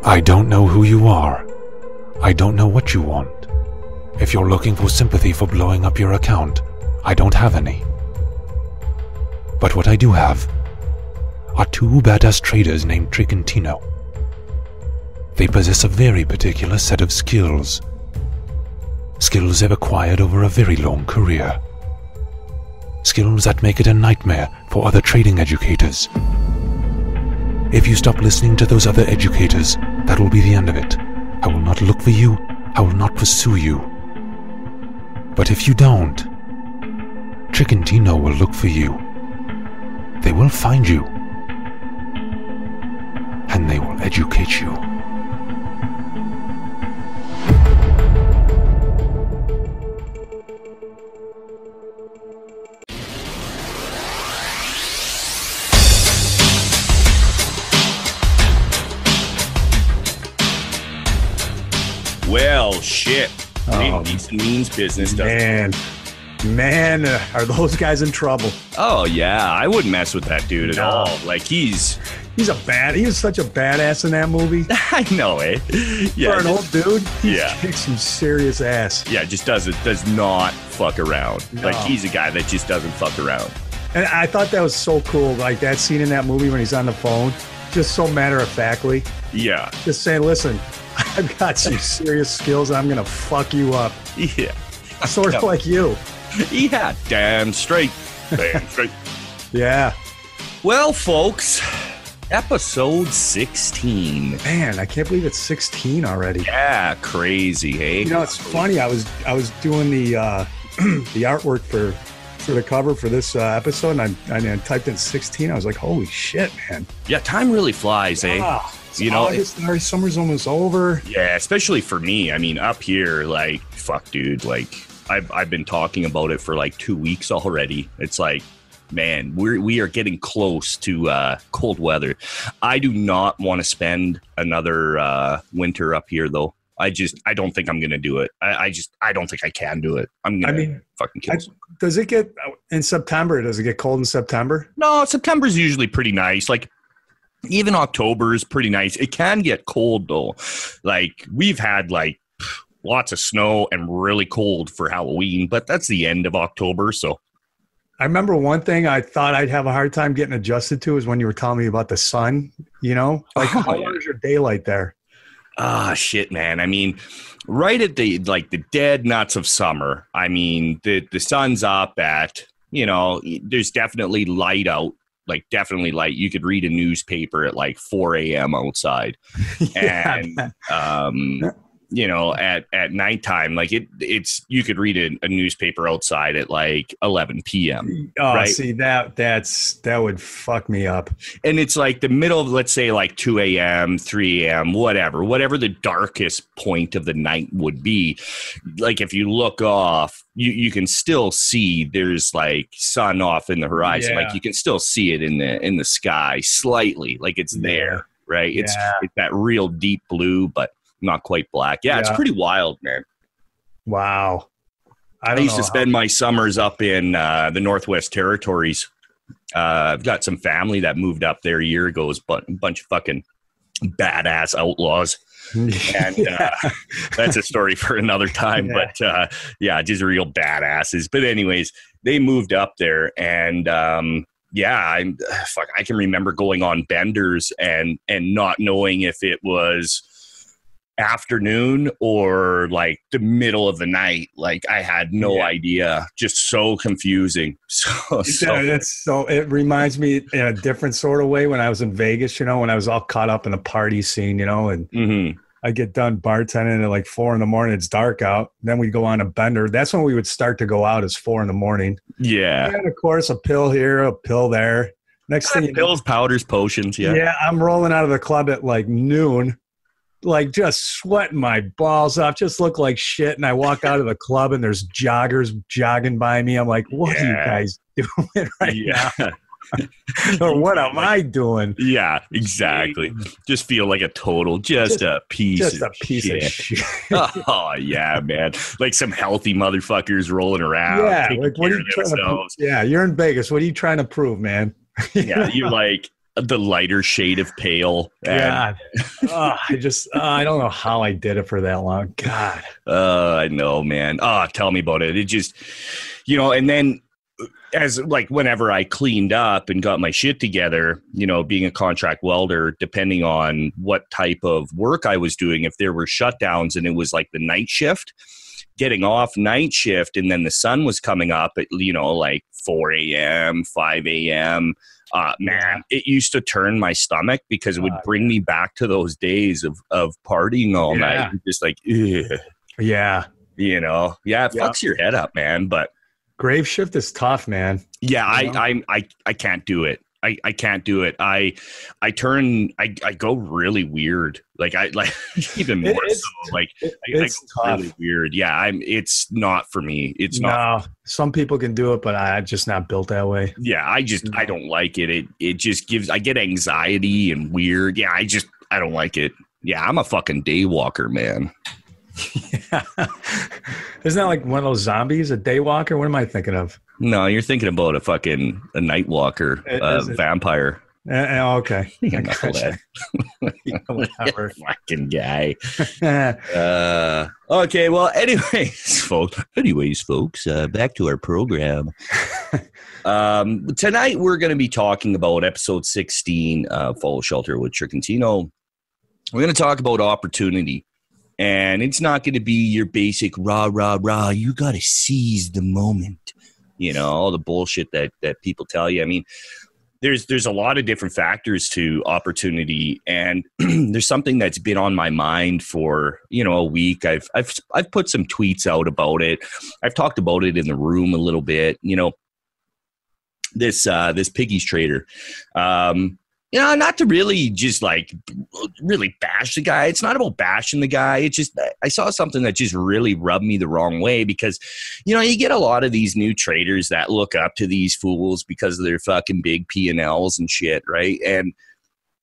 I don't know who you are. I don't know what you want. If you're looking for sympathy for blowing up your account, I don't have any. But what I do have are two badass traders named Trick and Tino. They possess a very particular set of skills. Skills they've acquired over a very long career. Skills that make it a nightmare for other trading educators. If you stop listening to those other educators, that will be the end of it. I will not look for you. I will not pursue you. But if you don't, Trick and Tino will look for you. They will find you. And they will educate you. Well, shit. Decent means business, doesn't it? Man, are those guys in trouble? Oh, yeah. I wouldn't mess with that dude at all. Like, he is such a badass in that movie. I know, eh? Yeah, for an old dude, he yeah. kicks some serious ass. Yeah, just does not fuck around. No. Like, he's a guy that just doesn't fuck around. And I thought that was so cool. Like, that scene in that movie when he's on the phone, just so matter-of-factly. Yeah. Just saying, listen, I've got some serious skills and I'm going to fuck you up. Yeah. Sort of like you. Yeah, damn straight. Damn straight. Yeah. Well, folks, episode 16. Man, I can't believe it's 16 already. Yeah, crazy, hey? You know, it's funny. I was doing the the artwork for the cover for this episode, and I typed in 16. I was like, holy shit, man. Yeah, time really flies, eh? You know, summer's almost over. Yeah, especially for me. I mean, up here, like, fuck, dude. Like, I've been talking about it for like 2 weeks already. It's like, man, we are getting close to cold weather. I do not want to spend another winter up here, though. I don't think I'm gonna do it. I don't think I can do it. Fucking kill myself. Does it get in September? Does it get cold in September? No, September's usually pretty nice. Like, even October is pretty nice. It can get cold though. Like, we've had like lots of snow and really cold for Halloween, but that's the end of October. So I remember one thing I thought I'd have a hard time getting adjusted to is when you were telling me about the sun, you know, like how long is your daylight there? Shit, man. I mean, right at the dead nuts of summer. I mean, the sun's up at, you know, there's definitely light out. Like, definitely light. You could read a newspaper at like 4 a.m. outside. Yeah, and, you know, at nighttime, like it's you could read a newspaper outside at like 11 p.m. Oh, right? See, that would fuck me up. And it's like the middle of, let's say, like 2 a.m., 3 a.m., whatever the darkest point of the night would be. Like, if you look off, you can still see there's like sun off in the horizon. Yeah. Like, you can still see it in the sky slightly, like it's there, right? It's that real deep blue, but not quite black. Yeah, it's pretty wild, man. Wow. I used to spend my summers up in the Northwest Territories. I've got some family that moved up there a year ago. It was a bunch of fucking badass outlaws. And that's a story for another time. But just real badasses. But anyways, they moved up there, and I can remember going on benders and not knowing if it was afternoon or like the middle of the night. Like, I had no idea. Just so confusing. So it reminds me in a different sort of way when I was in Vegas, you know, when I was all caught up in the party scene, you know, and I get done bartending at like 4 a.m. It's dark out. Then we go on a bender. That's when we would start to go out, is 4 a.m. Yeah. And of course, a pill here, a pill there. Next thing, pills, powders, potions. Yeah. I'm rolling out of the club at like noon, like just sweating my balls off, just look like shit. And I walk out of the club and there's joggers jogging by me. I'm like, what are you guys doing right now? Or what am I doing? Yeah, exactly. Just feel like a total, just a piece of shit. Oh, yeah, man. Like some healthy motherfuckers rolling around. Yeah, like what are you trying to prove? Yeah, you're in Vegas. What are you trying to prove, man? Yeah, you're like, the lighter shade of pale. God. I don't know how I did it for that long. God. I know, man. Tell me about it. It just, and then as like whenever I cleaned up and got my shit together, being a contract welder, depending on what type of work I was doing, if there were shutdowns and it was like the night shift, getting off night shift, and then the sun was coming up at, like 4 a.m., 5 a.m., man, it used to turn my stomach because it would bring me back to those days of partying all night. Just like, ugh. Yeah. It fucks your head up, man. But grave shift is tough, man. Yeah, I can't do it. I can't do it. I go really weird. Like even more so. Like it's tough. Really weird. Yeah, it's not for me. It's not. No, some people can do it, but I'm just not built that way. Yeah, I don't like it. It just I get anxiety and weird. Yeah, I don't like it. Yeah, I'm a fucking day walker, man. Yeah. Isn't that like one of those zombies, a day walker? What am I thinking of? No, you're thinking about a night walker, vampire. Okay. Whatever. Fucking guy. Okay, well, anyways, folks, back to our program. Tonight we're going to be talking about episode 16 of Fall Shelter with Trick and Tino. We're going to talk about opportunity. And it's not going to be your basic rah, rah, rah. You got to seize the moment. All the bullshit that people tell you. I mean, there's a lot of different factors to opportunity. And there's something that's been on my mind for, a week. I've put some tweets out about it. I've talked about it in the room a little bit. This Piggy's Trader. Not to really just like really bash the guy. It's not about bashing the guy. It's just I saw something that just really rubbed me the wrong way because, you get a lot of these new traders that look up to these fools because of their fucking big P&Ls and shit, right? And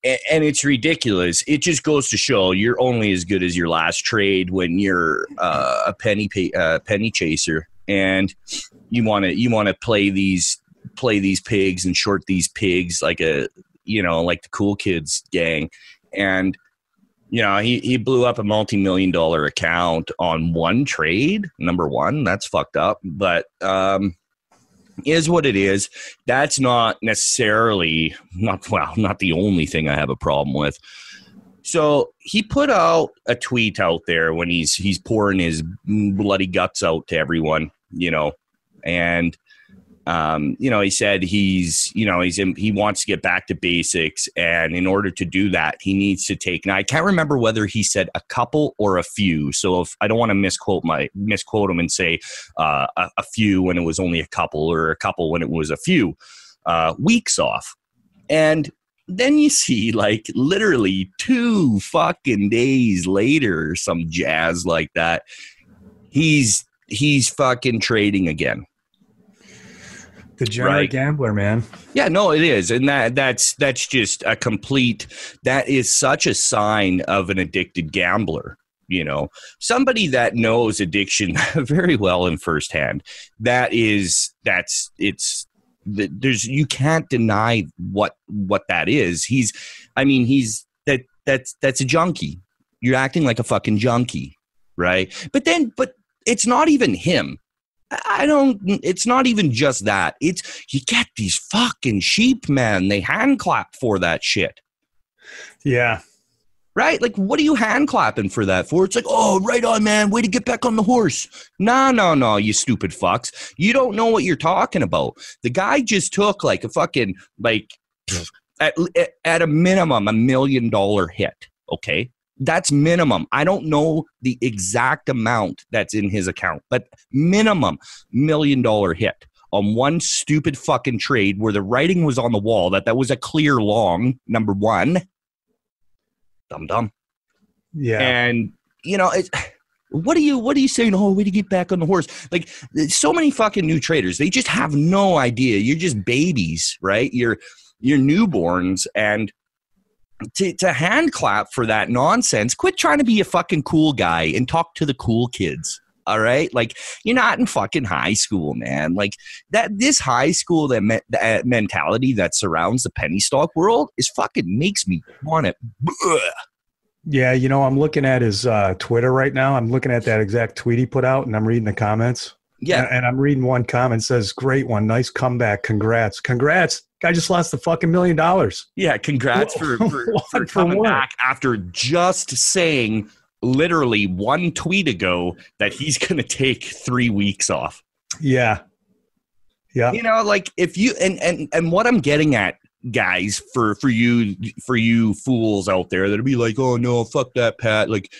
it's ridiculous. It just goes to show you're only as good as your last trade when you're a penny chaser and you want to play these pigs and short these pigs like like the cool kids gang. And, he blew up a multi-million-dollar account on one trade. Number one, that's fucked up, but is what it is. That's not necessarily not the only thing I have a problem with. So he put out a tweet out there when he's pouring his bloody guts out to everyone, and he said he wants to get back to basics, and in order to do that, he needs to take. Now I can't remember whether he said a couple or a few. So if I don't want to misquote him and say a few when it was only a couple, or a couple when it was a few weeks off, and then you see like literally 2 fucking days later, some jazz like that, he's fucking trading again. Degenerate gambler, man. Yeah, no, it is. And that's just a complete, that is such a sign of an addicted gambler. Somebody that knows addiction very well in firsthand. You can't deny what that is. That's a junkie. You're acting like a fucking junkie, right? But it's not even him. It's not even just that. It's, you get these fucking sheep, man. They hand clap for that shit. Yeah. Right? Like, what are you hand clapping for that for? It's like, oh, right on, man. Way to get back on the horse. No, you stupid fucks. You don't know what you're talking about. The guy just took like a fucking, like, at a minimum, $1 million hit. Okay. That's minimum. I don't know the exact amount that's in his account, but minimum $1 million hit on one stupid fucking trade where the writing was on the wall that was a clear long, number one. Dumb. Yeah. And, what are you saying? Oh, way to get back on the horse. Like, so many fucking new traders, they just have no idea. You're just babies, right? You're newborns, and to hand clap for that nonsense. Quit trying to be a fucking cool guy and talk to the cool kids. All right. Like, you're not in fucking high school, man. Like this high school, that mentality that surrounds the penny stock world is fucking makes me want it. Yeah. You know, I'm looking at his Twitter right now. I'm looking at that exact tweet he put out and I'm reading the comments. Yeah. And I'm reading one comment says, great one. Nice comeback. Congrats. Guy just lost the fucking $1 million. Yeah. Congrats for coming back after just saying literally one tweet ago that he's going to take 3 weeks off. Yeah. Yeah. You know, like if you, and what I'm getting at, guys, for you fools out there that'll be like, oh no, fuck that Pat. Like,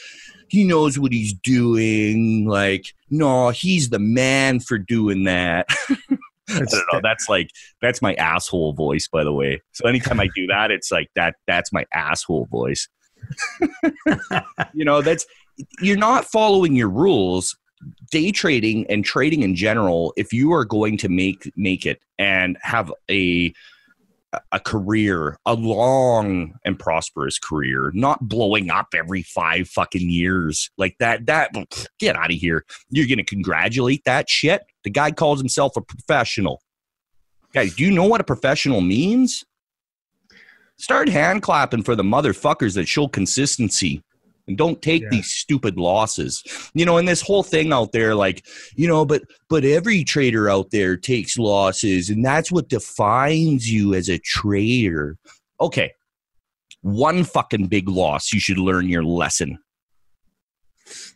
he knows what he's doing. Like, no, he's the man for doing that. I don't know. That's my asshole voice, by the way. So anytime I do that, it's like that's my asshole voice. You know, you're not following your rules. Day trading and trading in general, if you are going to make it and have a career, a long and prosperous career, not blowing up every 5 fucking years like that get out of here. You're going to congratulate that shit? The guy calls himself a professional. Guys, do you know what a professional means? Start hand clapping for the motherfuckers that show consistency and don't take these stupid losses. You know, and this whole thing out there, like, you know, but every trader out there takes losses and that's what defines you as a trader. Okay. One fucking big loss, you should learn your lesson.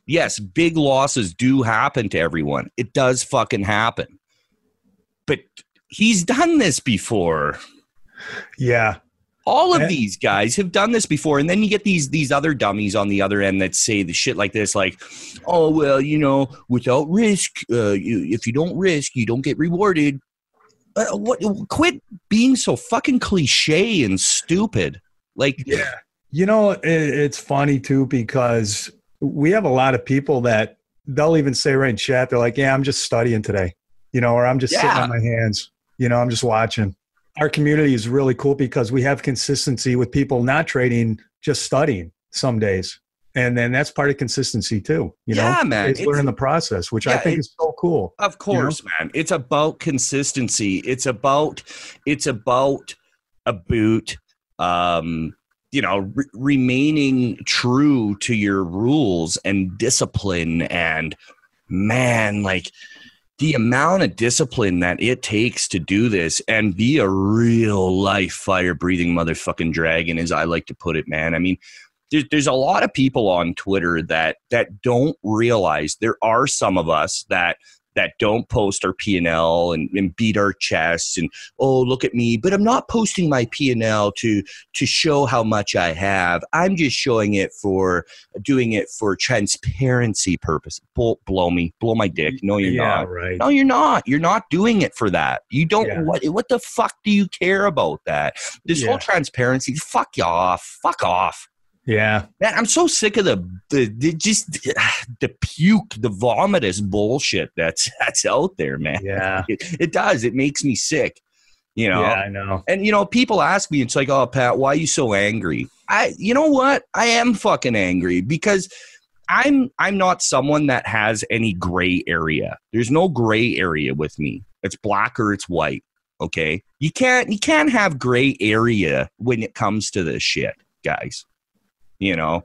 Yes, big losses do happen to everyone. It does fucking happen. But he's done this before. Yeah. All of these guys have done this before. And then you get these other dummies on the other end that say the shit like this, like, oh, well, you know, without risk, if you don't risk, you don't get rewarded. Quit being so fucking cliche and stupid. Like, yeah. You know, it's funny too, because we have a lot of people that they'll even say right in chat, they're like, yeah, I'm just studying today, you know, or I'm just sitting on my hands, you know, I'm just watching. Our community is really cool because we have consistency with people not trading, just studying some days. And then that's part of consistency too. You know, man. It's learning the process, which I think is so cool. Of course, you know? Man. It's about consistency. It's about you know, remaining true to your rules and discipline. And man, like, the amount of discipline that it takes to do this and be a real life fire-breathing motherfucking dragon, as I like to put it, man. I mean, there's a lot of people on Twitter that don't realize there are some of us that don't post our P&L and beat our chests and, oh, look at me. But I'm not posting my P&L to show how much I have. I'm just doing it for transparency purpose. Blow my dick. No, you're not. Right. No, you're not. You're not doing it for that. You don't. Yeah. What the fuck do you care about that? This whole transparency. Fuck you off. Fuck off. Yeah, man, I'm so sick of the puke, the vomitous bullshit that's out there, man. Yeah, it does. It makes me sick. You know. Yeah, I know. And you know, people ask me, it's like, oh, Pat, why are you so angry? You know what? I am fucking angry because I'm not someone that has any gray area. There's no gray area with me. It's black or it's white. Okay, you can't have gray area when it comes to this shit, guys. You know,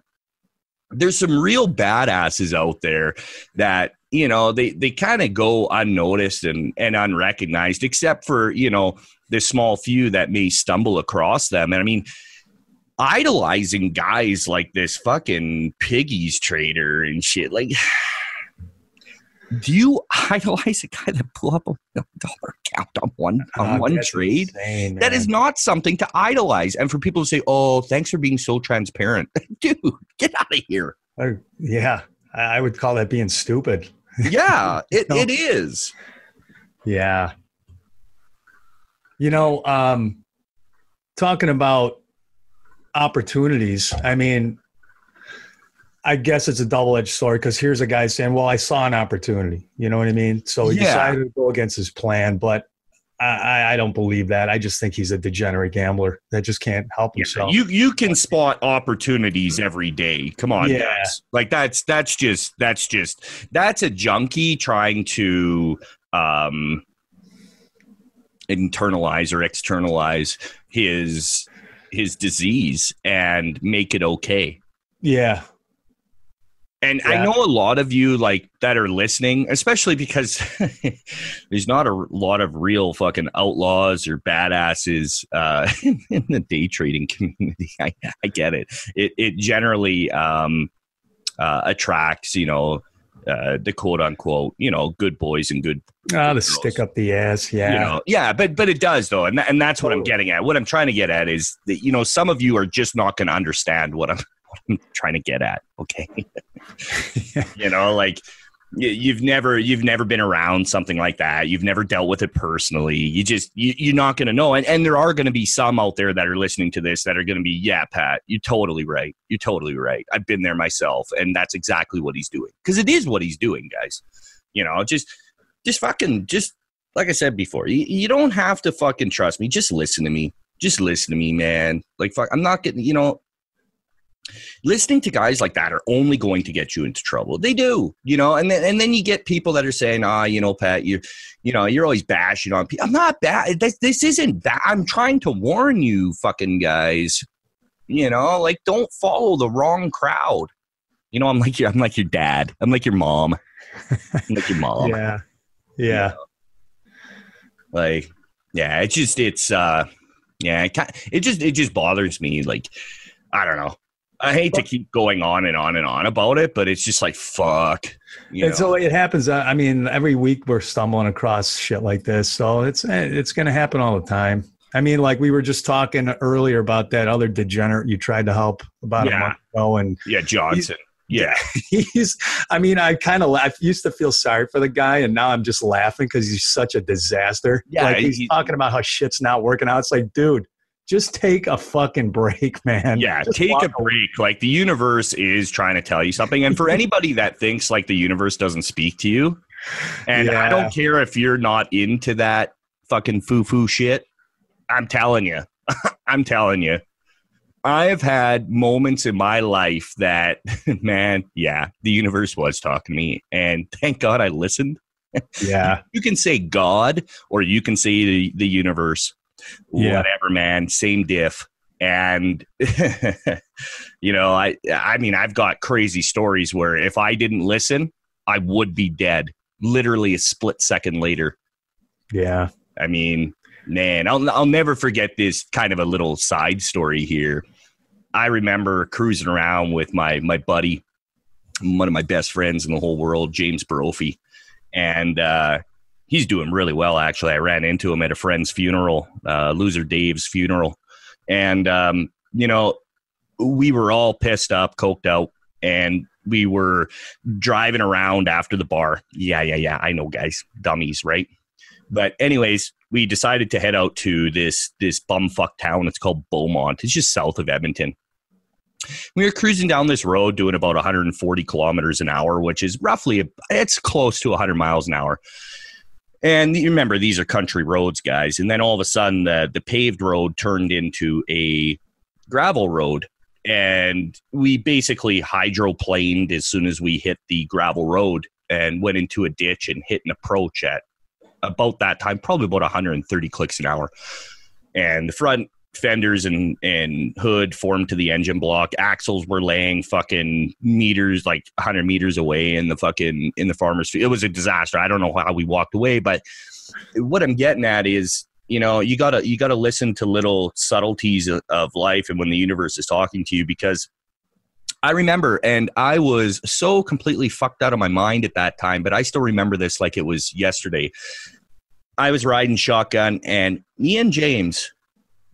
there's some real badasses out there that, you know, they kind of go unnoticed and unrecognized, except for, you know, the small few that may stumble across them. And I mean, idolizing guys like this fucking piggies trader and shit, like, do you idolize a guy that blew up $1 million account on one trade? Insane, that is not something to idolize. And for people to say, oh, thanks for being so transparent. Dude, get out of here. Yeah, I would call that being stupid. Yeah, it is. Yeah. You know, talking about opportunities, I mean, I guess it's a double-edged sword because here's a guy saying, well, I saw an opportunity. You know what I mean? So he decided to go against his plan. But I don't believe that. I just think he's a degenerate gambler that just can't help himself. You can spot opportunities every day. Come on, guys. Like that's a junkie trying to internalize or externalize his disease and make it okay. Yeah. And I know a lot of you like that are listening, especially because there's not a lot of real fucking outlaws or badasses in the day trading community. I get it. It generally attracts, the quote unquote, good boys and good. The stick up the ass. Yeah. But it does though. And that's what I'm getting at. What I'm trying to get at is that, some of you are just not going to understand what I'm trying to get at. Okay. Like you've never been around something like that. You've never dealt with it personally. You're not going to know. And there are going to be some out there that are listening to this that are going to be, yeah, Pat, you're totally right. You're totally right. I've been there myself. And that's exactly what he's doing. Because it is what he's doing, guys. Just like I said before, you don't have to fucking trust me. Just listen to me. Just listen to me, man. Like, fuck, I'm not getting, listening to guys like that are only going to get you into trouble. They do, and then you get people that are saying, Pat, you're always bashing on people. I'm not bad. This isn't that. I'm trying to warn you fucking guys, like don't follow the wrong crowd. I'm like your dad. I'm like your mom. I'm like your mom. Yeah. Yeah. It just bothers me. Like, I don't know. I hate to keep going on and on and on about it, but it's just like, fuck. So it happens. I mean, every week we're stumbling across shit like this. So it's going to happen all the time. I mean, like we were just talking earlier about that other degenerate you tried to help about a month ago. And Johnson. I used to feel sorry for the guy, and now I'm just laughing because he's such a disaster. Yeah, like he's talking about how shit's not working out. It's like, dude, just take a fucking break, man. Yeah, just take a break. Like the universe is trying to tell you something. And for anybody that thinks like the universe doesn't speak to you, and I don't care if you're not into that fucking foo-foo shit, I'm telling you. I've had moments in my life that, man, the universe was talking to me. And thank God I listened. Yeah. You can say God or you can say the universe. Whatever, man, same diff. And I mean, I've got crazy stories where if I didn't listen, I would be dead literally a split second later. Yeah. I mean, man, I'll never forget this kind of a little side story here. I remember cruising around with my buddy, one of my best friends in the whole world, James Brophy, and he's doing really well, actually. I ran into him at a friend's funeral, Loser Dave's funeral. And, we were all pissed up, coked out, and we were driving around after the bar. Yeah. I know, guys. Dummies, right? But anyways, we decided to head out to this bumfuck town. It's called Beaumont. It's just south of Edmonton. We were cruising down this road doing about 140 kilometers an hour, which is it's close to 100 miles an hour. And you remember, these are country roads, guys. And then all of a sudden, the paved road turned into a gravel road. And we basically hydroplaned as soon as we hit the gravel road and went into a ditch and hit an approach at about that time, probably about 130 clicks an hour. And the front fenders and hood formed to the engine block. Axles were laying fucking meters, like 100 meters away in the farmer's field. It was a disaster. I don't know how we walked away, but what I'm getting at is, you gotta listen to little subtleties of life and when the universe is talking to you, because I remember, and I was so completely fucked out of my mind at that time, but I still remember this like it was yesterday. I was riding shotgun, and me and James,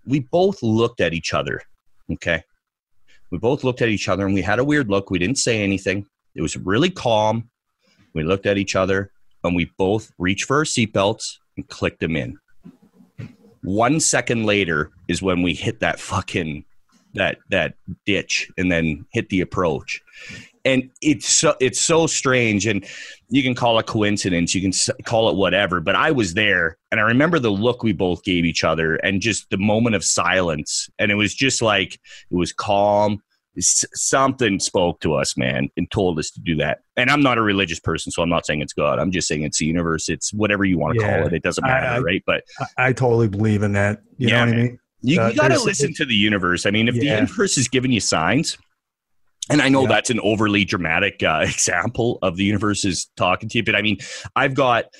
we both looked at each other, okay? We both looked at each other, and we had a weird look. We didn't say anything. It was really calm. We looked at each other, and we both reached for our seatbelts and clicked them in. 1 second later is when we hit that fucking that ditch and then hit the approach. And it's so strange, and you can call it coincidence, you can call it whatever, but I was there, and I remember the look we both gave each other and just the moment of silence, and it was just like, it was calm. Something spoke to us, man, and told us to do that. And I'm not a religious person, so I'm not saying it's God. I'm just saying it's the universe. It's whatever you want to call it. It doesn't matter, right? But I totally believe in that. You know what I mean? You got to listen to the universe. I mean, if the universe is giving you signs, and I know that's an overly dramatic example of the universe is talking to you, but I mean, I've got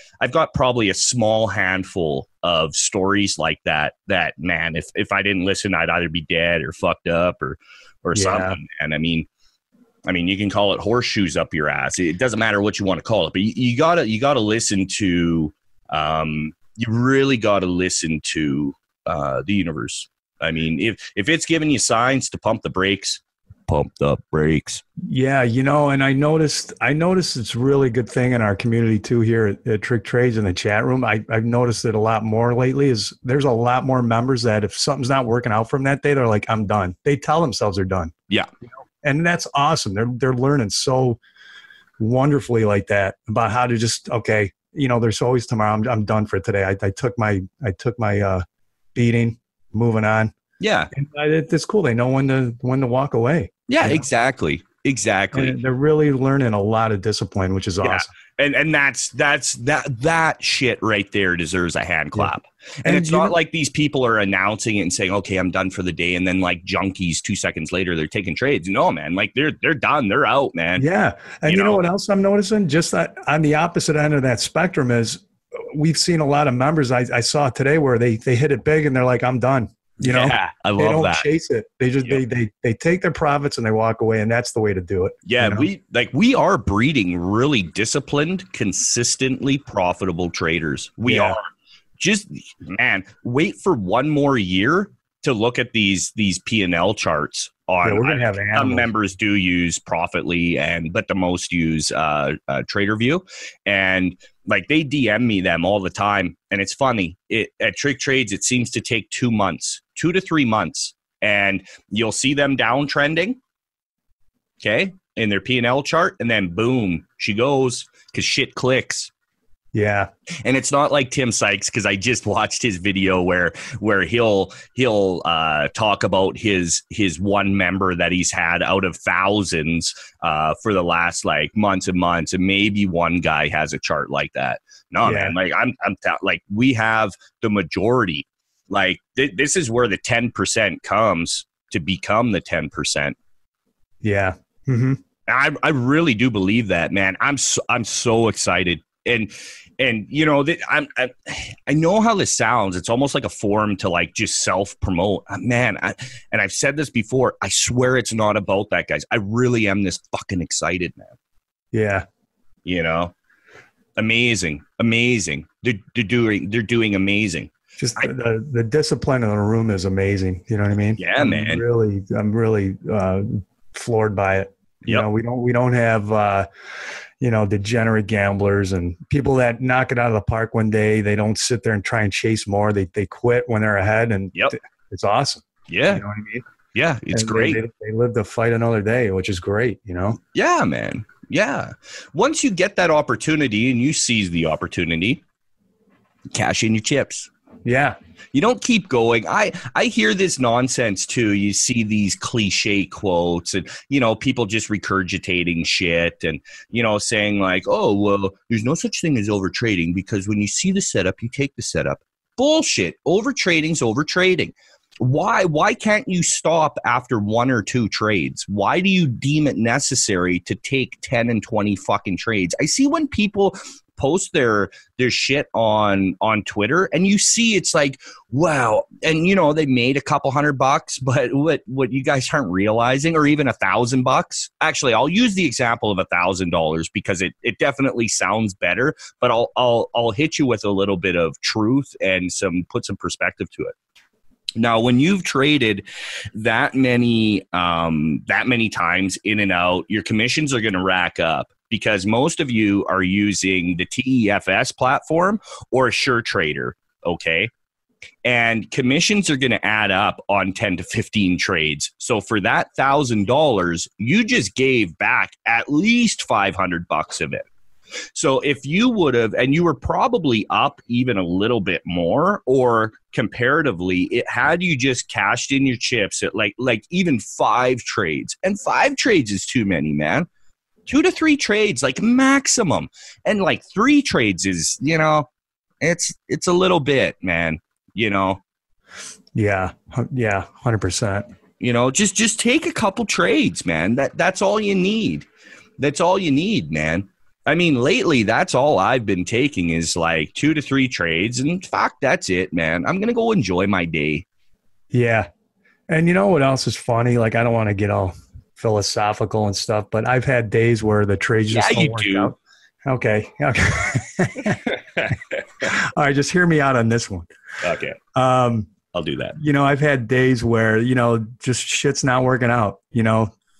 probably a small handful of stories like that, man, if I didn't listen, I'd either be dead or fucked up or something. And I mean, you can call it horseshoes up your ass. It doesn't matter what you want to call it, but you gotta listen to, you really gotta listen to the universe. I mean, if it's giving you signs to pump the brakes, pump the brakes. Yeah, and I noticed it's a really good thing in our community too here at TrickTrades in the chat room. I've noticed it a lot more lately. Is there's a lot more members that if something's not working out from that day, they're like, I'm done. They tell themselves they're done. Yeah. And that's awesome. They're learning so wonderfully like that about how to just, okay, there's always tomorrow. I'm done for today. I took my beating, moving on. Yeah. And it's cool. They know when to walk away. Yeah, exactly. And they're really learning a lot of discipline, which is awesome. And that shit right there deserves a hand clap. Yeah. And it's not like these people are announcing it and saying, okay, I'm done for the day. And then like junkies 2 seconds later, they're taking trades. No, man, like they're done. They're out, man. Yeah. And you know what else I'm noticing? Just that on the opposite end of that spectrum is we've seen a lot of members I saw today where they hit it big and they're like, I'm done. Yeah, I love that. They don't chase it. They just they take their profits and they walk away, and that's the way to do it. Yeah, we are breeding really disciplined, consistently profitable traders. We are. Just, man, wait for one more year to look at these P&L charts. We're gonna have some members do use Profitly, but the most use TraderView, and like they DM me them all the time, and it's funny. At TrickTrades, it seems to take 2 months, 2 to 3 months, and you'll see them downtrending, okay, in their P&L chart, and then boom, she goes because shit clicks. Yeah. And it's not like Tim Sykes, because I just watched his video where he'll talk about his one member that he's had out of thousands for the last like months and months, and maybe one guy has a chart like that. No, man, like like we have the majority. Like this is where the 10% comes to become the 10%. Yeah. Mm-hmm. I really do believe that, man. I'm so excited. And I know how this sounds. It's almost like a forum to like just self-promote. Man, and I've said this before. I swear it's not about that, guys. I really am this fucking excited, man. Yeah. Amazing. They're doing amazing. Just the discipline in the room is amazing. You know what I mean? Yeah, man. I'm really floored by it. Yep. We don't have degenerate gamblers and people that knock it out of the park one day. They don't sit there and try and chase more. They quit when they're ahead, and it's awesome. Yeah. You know what I mean? Yeah, it's great. They live to fight another day, which is great, Yeah, man. Yeah. Once you get that opportunity and you seize the opportunity, cash in your chips. Yeah. You don't keep going. I hear this nonsense too. You see these cliche quotes and, people just regurgitating shit and, saying like, oh, well, there's no such thing as overtrading because when you see the setup, you take the setup. Bullshit. Overtrading's overtrading. Why can't you stop after 1 or 2 trades? Why do you deem it necessary to take 10 and 20 fucking trades? I see when people post their shit on Twitter and you see it's like, wow, and they made a couple $100, but what you guys aren't realizing, or even $1,000. Actually, I'll use the example of $1,000 because it definitely sounds better, but I'll hit you with a little bit of truth and put some perspective to it. Now, when you've traded that many times in and out, your commissions are going to rack up because most of you are using the TEFS platform or SureTrader, okay? And commissions are going to add up on 10 to 15 trades. So for that $1,000, you just gave back at least $500 of it. So if you would have, and you were probably up even a little bit more, or comparatively, had you just cashed in your chips at like even 5 trades, and 5 trades is too many, man. 2 to 3 trades, like maximum, and like 3 trades is, it's a little bit, man. Yeah, 100%. Just take a couple trades, man. That's all you need. That's all you need, man. I mean, lately, that's all I've been taking is like 2 to 3 trades, and fuck, that's it, man. I'm going to go enjoy my day. Yeah. And you know what else is funny? Like, I don't want to get all philosophical and stuff, but I've had days where the trades just don't work out. Okay. All right, just hear me out on this one. Okay. I'll do that. I've had days where, just shit's not working out,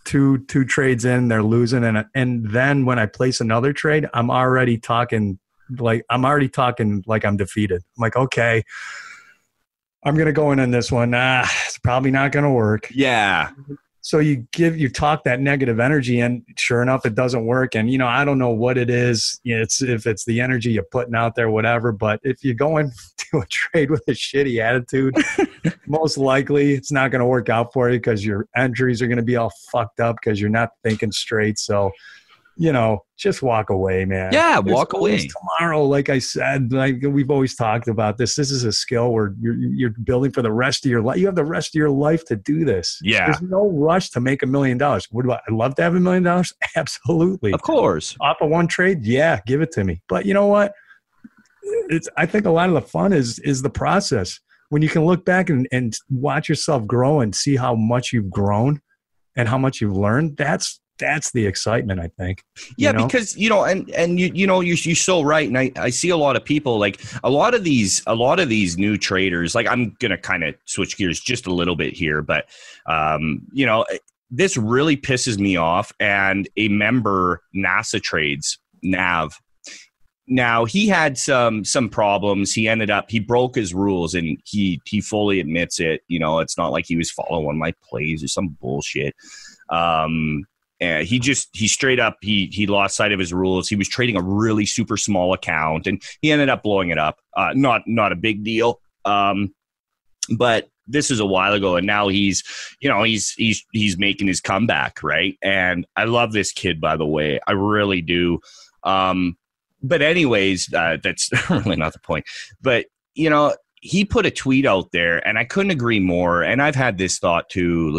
Two trades in, they're losing, and then when I place another trade, I'm already talking like I'm defeated. I'm like, okay, I'm gonna go in on this one. It's probably not gonna work. Yeah. So you talk that negative energy, and sure enough, it doesn't work. And I don't know what it is. If it's the energy you're putting out there, whatever. But if you go into a trade with a shitty attitude, most likely it's not going to work out for you because your entries are going to be all fucked up because you're not thinking straight. So, just walk away, man. Yeah, walk away. Tomorrow, like I said, like we've always talked about this. This is a skill where you're building for the rest of your life. You have the rest of your life to do this. Yeah. There's no rush to make $1 million. Would I love to have $1 million? Absolutely. Of course. Off of one trade? Yeah, give it to me. But you know what? I think a lot of the fun is the process. When you can look back and watch yourself grow and see how much you've grown and how much you've learned, that's the excitement, I think. Yeah, because and you're so right, and I see a lot of people, like a lot of these new traders. Like, I'm gonna kind of switch gears just a little bit here, but this really pisses me off. And a member, NASA Trades, Nav. Now, he had some problems. He broke his rules, and he fully admits it. It's not like he was following one of my plays or some bullshit. He straight up, he lost sight of his rules. He was trading a really super small account, and he ended up blowing it up. Not a big deal. But this is a while ago, and now he's making his comeback, right? And I love this kid, by the way. I really do. But anyways, that's really not the point. But, he put a tweet out there, and I couldn't agree more. And I've had this thought too.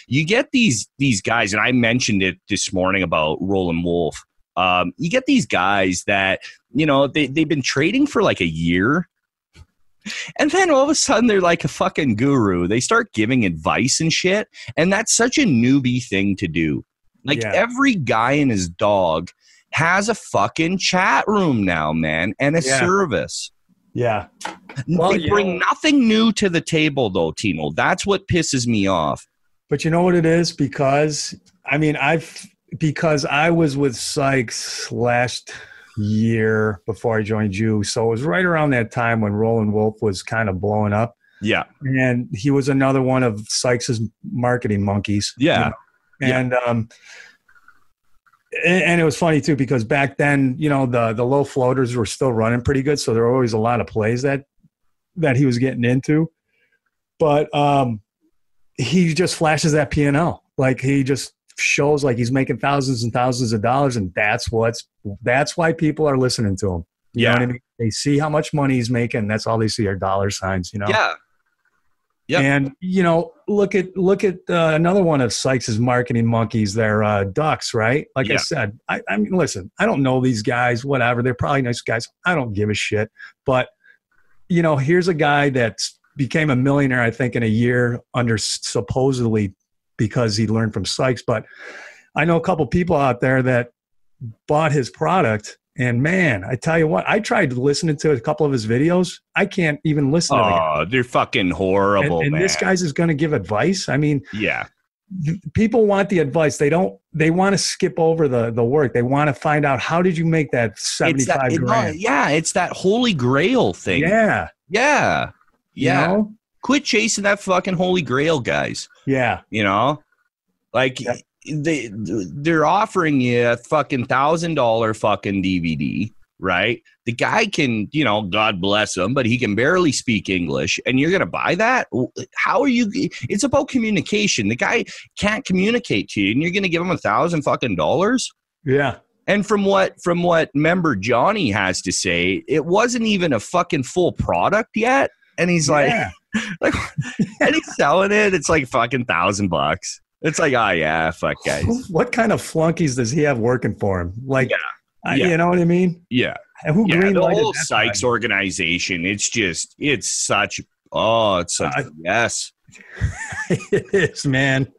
You get these guys, and I mentioned it this morning about Roland Wolf. You get these guys that, they've been trading for like a year. And then all of a sudden they're like a fucking guru. They start giving advice and shit. And that's such a newbie thing to do. Like, every guy and his dog has a fucking chat room now, man, and a service. Yeah. They bring nothing new to the table, though, Tino. That's what pisses me off. But you know what it is? Because I was with Sykes last year before I joined you. So it was right around that time when Roland Wolf was kind of blowing up. Yeah. And he was another one of Sykes's marketing monkeys. Yeah. And and it was funny too, because back then, the low floaters were still running pretty good. So there were always a lot of plays that he was getting into. But he just flashes that P&L. Like, he just shows like he's making thousands and thousands of dollars. And that's why people are listening to him. You know what I mean? They see how much money he's making. That's all they see are dollar signs, Yeah. Yep. And, look at another one of Sykes's marketing monkeys. They're ducks, right? Like I said, I mean, listen, I don't know these guys, whatever. They're probably nice guys. I don't give a shit. But, here's a guy that's became a millionaire, I think, in a year under supposedly because he learned from Sykes. But I know a couple people out there that bought his product. And man, I tell you what, I tried listening to a couple of his videos. I can't even listen to them. Oh, they're fucking horrible, and man. This guy's is going to give advice. I mean, yeah. People want the advice. They want to skip over the work. They want to find out, how did you make that 75 grand? Yeah, it's that holy grail thing. Yeah. Yeah. Yeah. You know? Quit chasing that fucking holy grail, guys. Yeah. You know? Like, they're offering you a fucking $1,000 fucking DVD, right? The guy can, you know, God bless him, but he can barely speak English, and you're gonna buy that? How are you? It's about communication. The guy can't communicate to you, and you're gonna give him $1,000 fucking dollars? Yeah. And from what member Johnny has to say, it wasn't even a fucking full product yet, and he's like, and he's selling it. It's like fucking $1,000. It's like, oh yeah, fuck guys. What kind of flunkies does he have working for him? Like, you know what I mean? Yeah. Who The whole Sykes organization, it's such yes. It is, man.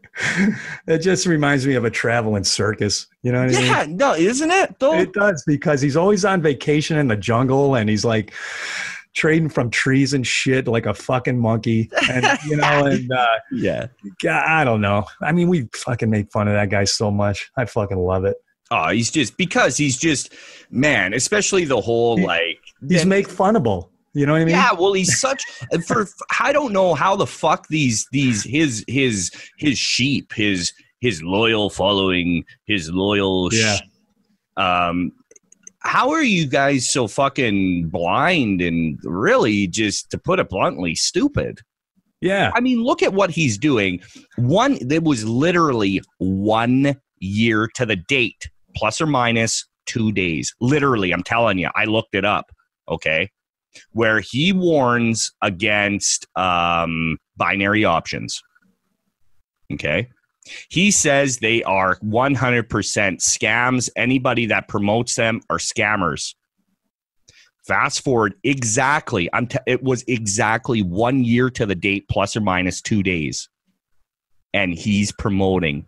It just reminds me of a traveling circus. You know what I mean? Yeah, no, isn't it? Though? It does, because he's always on vacation in the jungle, and he's like trading from trees and shit like a fucking monkey. And, you know, and God, I don't know. I mean, we fucking make fun of that guy so much. I fucking love it. Oh, he's just, man, especially the whole, he's make funnable. You know what I mean? Yeah, well, he's such I don't know how the fuck his sheep, his loyal following, his loyal how are you guys so fucking blind and really, just to put it bluntly, stupid? Yeah. I mean, look at what he's doing. It was literally 1 year to the date, plus or minus 2 days. Literally, I'm telling you, I looked it up, okay? Where he warns against binary options, okay? He says they are 100% scams. Anybody that promotes them are scammers. Fast forward exactly. It was exactly 1 year to the date, plus or minus 2 days. And he's promoting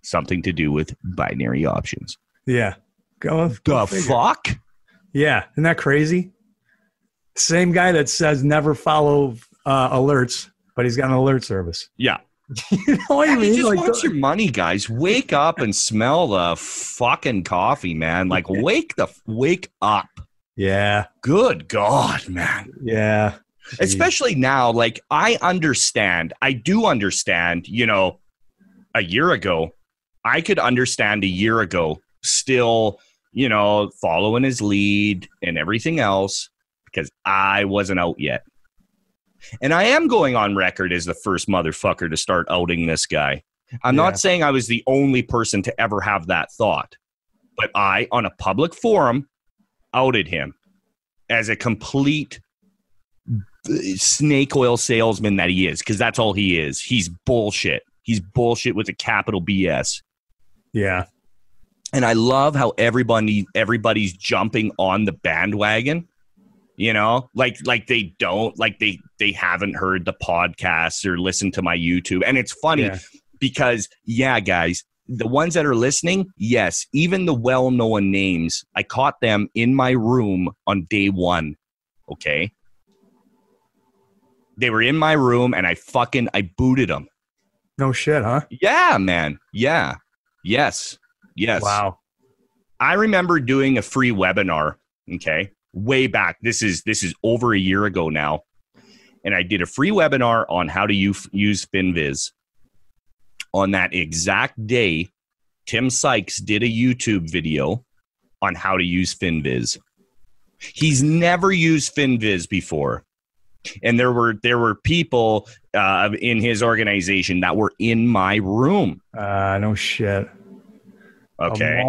something to do with binary options. Yeah. Go the fuck? Yeah. Isn't that crazy? Same guy that says never follow alerts, but he's got an alert service. Yeah. You know what I mean? He just wants your money, guys. Wake up and smell the fucking coffee, man. Like, wake up. Yeah. Good God, man. Yeah. Jeez. Especially now, like, I do understand, you know, a year ago, I could understand a year ago still, you know, following his lead and everything else, because I wasn't out yet. And I am going on record as the first motherfucker to start outing this guy. I'm not saying I was the only person to ever have that thought, but I, on a public forum, outed him as a complete snake oil salesman that he is, because that's all he is. He's bullshit. He's bullshit with a capital BS. Yeah. And I love how everybody's jumping on the bandwagon. You know, like they don't, like they haven't heard the podcast or listened to my YouTube. And it's funny because, guys, the ones that are listening, yes, even the well-known names, I caught them in my room on day one. Okay. They were in my room and I booted them. No shit, huh? Yeah, man. Yeah. Yes. Wow. I remember doing a free webinar. Okay. Way back. This is over a year ago now. And I did a free webinar on how to use FinViz. On that exact day, Tim Sykes did a YouTube video on how to use FinViz. He's never used FinViz before. And there were people in his organization that were in my room. No shit. Okay.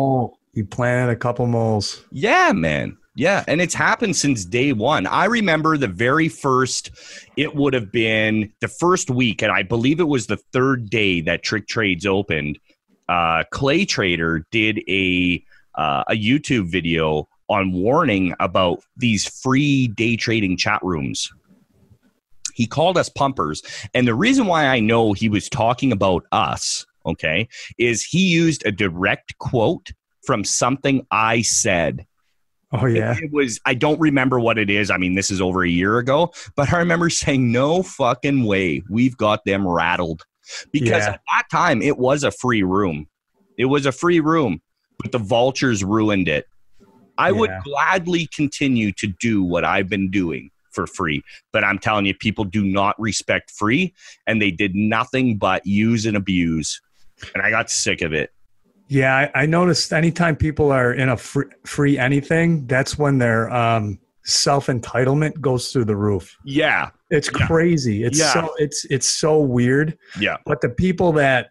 You planted a couple moles. Yeah, man. Yeah, and it's happened since day one. I remember the very first, it would have been the first week, and I believe it was the third day that TrickTrades opened. Clay Trader did a YouTube video on warning about these free day trading chat rooms. He called us pumpers, and the reason why I know he was talking about us, okay, is he used a direct quote from something I said. Oh, yeah. It was, I don't remember what it is. I mean, this is over a year ago, but I remember saying, no fucking way. We've got them rattled. Because at that time, it was a free room. It was a free room, but the vultures ruined it. I would gladly continue to do what I've been doing for free. But I'm telling you, people do not respect free, and they did nothing but use and abuse. And I got sick of it. Yeah, I noticed anytime people are in a free anything, that's when their self-entitlement goes through the roof. Yeah. It's crazy. It's so weird. Yeah. But the people that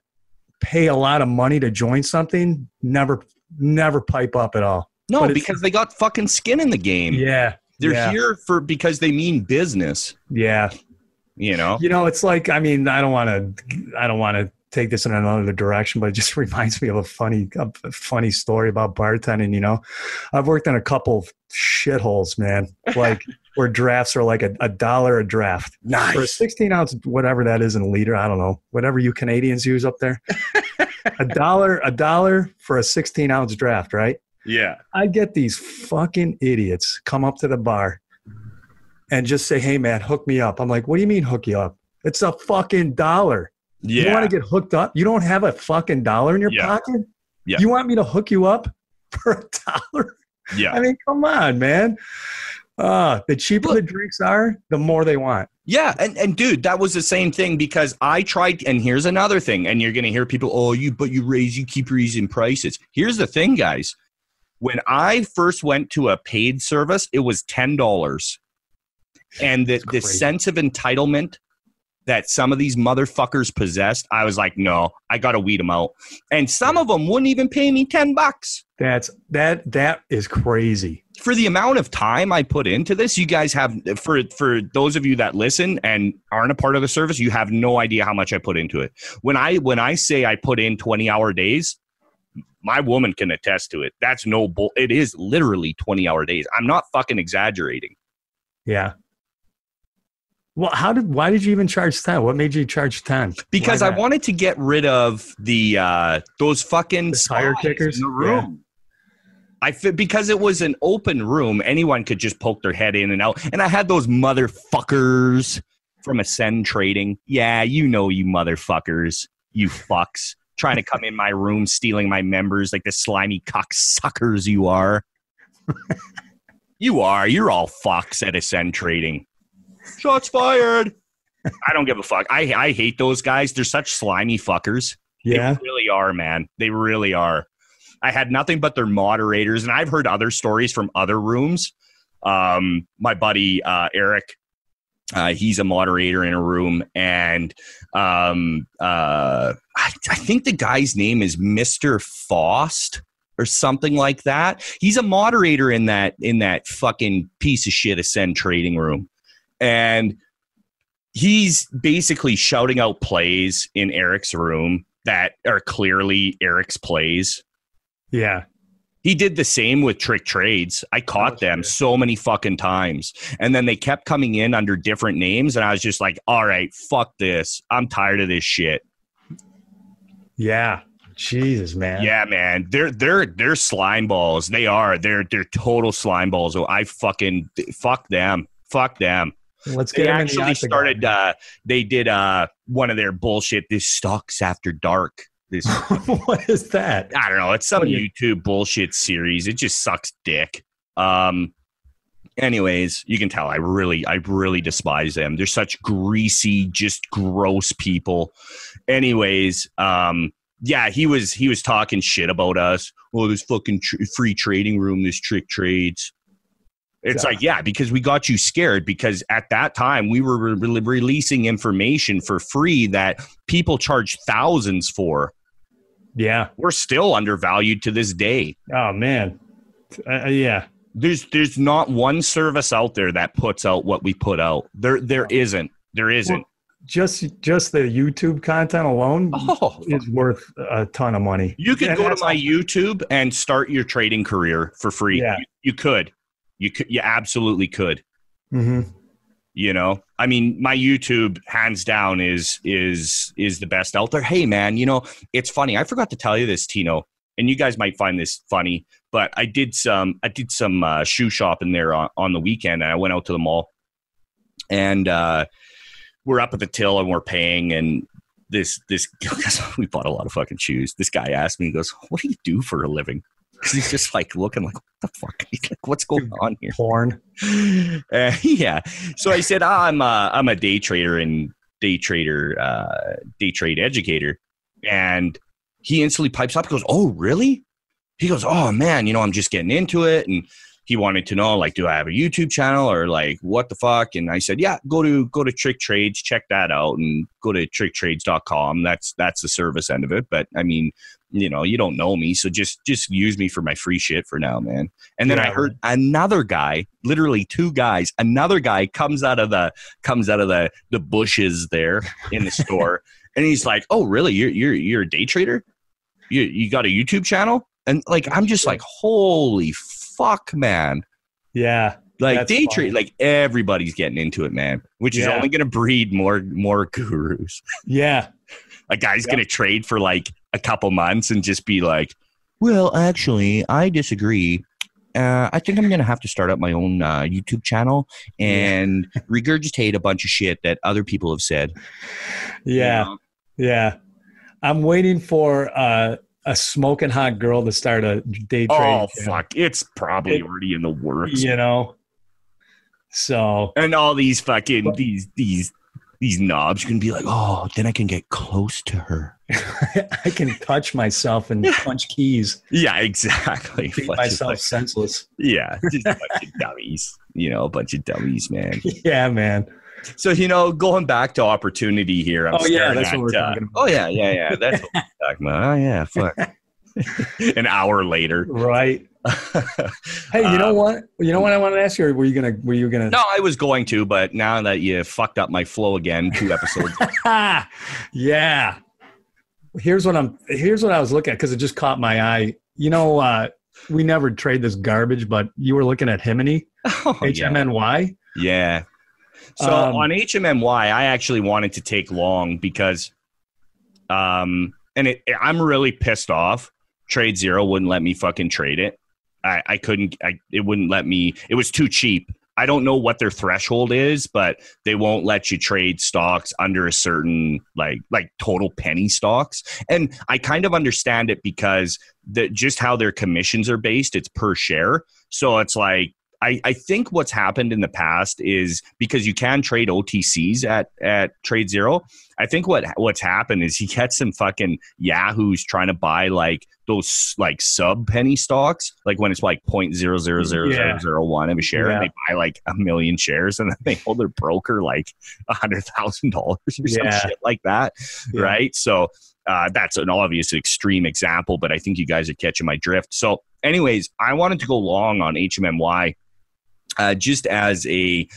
pay a lot of money to join something never pipe up at all. No, because they got fucking skin in the game. Yeah. They're here because they mean business. Yeah. You know, it's like, I mean, I don't want to take this in another direction, but it just reminds me of a funny story about bartending. I've worked in a couple of shitholes, man, like where drafts are like $1 a draft. Nice. For a 16 ounce, whatever that is in a liter. I don't know, whatever you Canadians use up there. $1 for a 16 ounce draft, right? Yeah. I get these fucking idiots come up to the bar and just say, "Hey man, hook me up." I'm like, "What do you mean hook you up? It's a fucking $1. Yeah. You want to get hooked up? You don't have a fucking $1 in your pocket? Yeah. You want me to hook you up for $1? Yeah. I mean, come on, man. The cheaper the drinks are, the more they want. Yeah, and dude, that was the same thing because I tried, and here's another thing, and you're gonna hear people, you keep raising prices. Here's the thing, guys. When I first went to a paid service, it was $10. And the sense of entitlement that some of these motherfuckers possessed, I was like, no, I got to weed them out. And some of them wouldn't even pay me $10. That is crazy. For the amount of time I put into this, you guys have, for those of you that listen and aren't a part of the service, you have no idea how much I put into it. When I say I put in 20-hour days, my woman can attest to it. That's no bull. It is literally 20-hour days. I'm not fucking exaggerating. Yeah. Well, why did you even charge 10? What made you charge 10? Because I wanted to get rid of those fucking tire kickers in the room. Yeah. Because it was an open room, anyone could just poke their head in and out. And I had those motherfuckers from Ascend Trading. Yeah, you motherfuckers, you fucks, trying to come in my room, stealing my members like the slimy cocksuckers you are. You're all fucks at Ascend Trading. Shots fired. I don't give a fuck. I hate those guys. They're such slimy fuckers. Yeah. They really are, man. They really are. I had nothing but their moderators, and I've heard other stories from other rooms. My buddy Eric, he's a moderator in a room, and I think the guy's name is Mr. Faust or something like that. He's a moderator in that fucking piece of shit Ascend Trading room. And he's basically shouting out plays in Eric's room that are clearly Eric's plays. Yeah. He did the same with TrickTrades. I caught them so many fucking times. And then they kept coming in under different names. And I was just like, all right, fuck this. I'm tired of this shit. Yeah. Jesus, man. Yeah, man. They're slime balls. They are. They're total slime balls. So I fucking fuck them. Fuck them. Let's get them actually started. They did one of their bullshit. This Stocks After Dark. This what is that? I don't know. It's some YouTube bullshit series. It just sucks dick. Anyways, you can tell I really despise them. They're such greasy, just gross people. Anyways, yeah, he was talking shit about us. Oh, this fucking free trading room, this TrickTrades. It's like, yeah, because we got you scared because at that time we were releasing information for free that people charge thousands for. Yeah. We're still undervalued to this day. Oh, man. Yeah. There's not one service out there that puts out what we put out. There isn't. Well, just the YouTube content alone is worth a ton of money. You could go to my YouTube and start your trading career for free. Yeah. You could. You absolutely could. Mm-hmm. You know, I mean, my YouTube hands down is the best out there. Hey, man, it's funny. I forgot to tell you this, Tino, and you guys might find this funny, but I did some shoe shopping there on the weekend, and I went out to the mall, and we're up at the till and we're paying, and this we bought a lot of fucking shoes. This guy asked me, he goes, "What do you do for a living?" Because he's just like looking like, what the fuck? He's like, what's going on here? Porn. Yeah. So I said, I'm a day trader and day trade educator. And he instantly pipes up and goes, oh, really? He goes, oh man, I'm just getting into it. And he wanted to know, like, do I have a YouTube channel or like what the fuck? And I said, yeah, go to TrickTrades, check that out, and go to TrickTrades.com. That's the service end of it. But I mean, you don't know me, so just use me for my free shit for now, man. And then I heard another guy, literally two guys, another guy comes out of the bushes there in the store, and he's like, "Oh, really? You're a day trader? You got a YouTube channel?" And like, I'm just like, "Holy fuck, man!" Yeah. Like day trade, like everybody's getting into it, man. Which is only going to breed more gurus. Yeah. A guy's going to trade for like a couple months and just be like, well, actually, I disagree. I think I'm going to have to start up my own YouTube channel and regurgitate a bunch of shit that other people have said. Yeah. Yeah. I'm waiting for a smoking hot girl to start a day trade. Oh, fuck. It's probably already in the works. So. And all these fucking, these knobs, you can be like, oh, then I can get close to her. I can touch myself and punch keys. Yeah, exactly. Beat myself senseless. Yeah, just a bunch of dummies. A bunch of dummies, man. Yeah, man. So, going back to opportunity here. That's what we're talking about. Oh, yeah. That's what we're talking about. Oh, yeah, fuck. An hour later. Right. Hey, you know what? You know what I wanted to ask you? Or were you gonna? No, I was going to, but now that you fucked up my flow again, 2 episodes. Yeah. Here's what I was looking at because it just caught my eye. We never trade this garbage, but you were looking at Himini, HMNY. Yeah. So on HMNY, I actually wanted to take long because, I'm really pissed off. Trade Zero wouldn't let me fucking trade it. I couldn't. It wouldn't let me. It was too cheap. I don't know what their threshold is, but they won't let you trade stocks under a certain like total penny stocks. And I kind of understand it because just how their commissions are based, it's per share. So it's like, I think what's happened in the past is because you can trade OTCs at Trade Zero. I think what's happened is he gets some fucking yahoos trying to buy like those like sub penny stocks, like when it's like 0.000001 of a share, and they buy like 1 million shares, and then they hold their broker like $100,000 or some shit like that, right? So that's an obvious extreme example, but I think you guys are catching my drift. So, anyways, I wanted to go long on HMNY. Just as a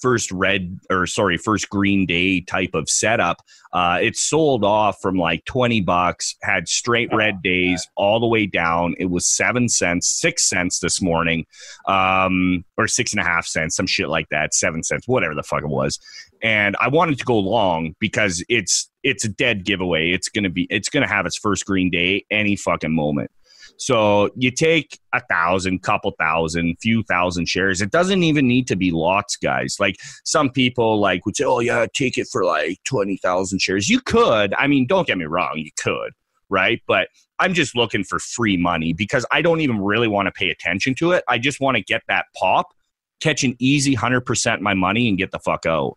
first green day type of setup. It sold off from like $20, had straight red days all the way down. It was 7 cents, 6 cents this morning, or 6.5 cents, some shit like that, 7 cents, whatever the fuck it was. And I wanted to go long because it's a dead giveaway. It's gonna have its first green day any fucking moment. So you take 1,000, couple thousand, few thousand shares. It doesn't even need to be lots, guys. Like some people like would say, oh yeah, take it for like 20,000 shares. You could. I mean, don't get me wrong. You could, right? But I'm just looking for free money because I don't even really want to pay attention to it. I just want to get that pop, catch an easy 100% my money and get the fuck out.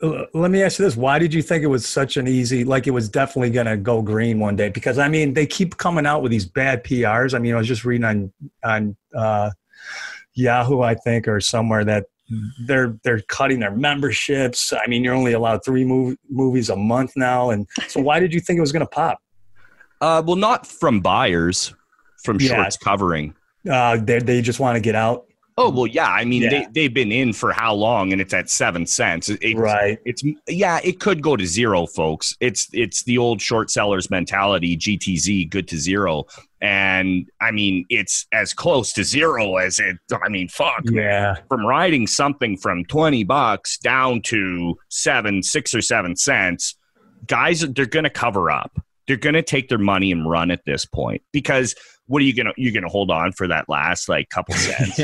Let me ask you this. Why did you think it was such an easy, like it was definitely going to go green one day? Because, I mean, they keep coming out with these bad PRs. I mean, I was just reading on Yahoo, I think, or somewhere that they're cutting their memberships. I mean, you're only allowed 3 movies a month now. And so why did you think it was going to pop? Well, not from buyers, from shorts covering. They just want to get out. Oh, well, yeah. I mean, they've been in for how long, and it's at 7 cents. Right. It could go to zero, folks. It's the old short sellers mentality, GTZ, good to zero. And, I mean, it's as close to zero as it, I mean, fuck. Yeah. Man. From riding something from $20 down to 6 or 7 cents, guys, they're going to cover up. They're going to take their money and run at this point because what are you're going to hold on for that last like couple cents?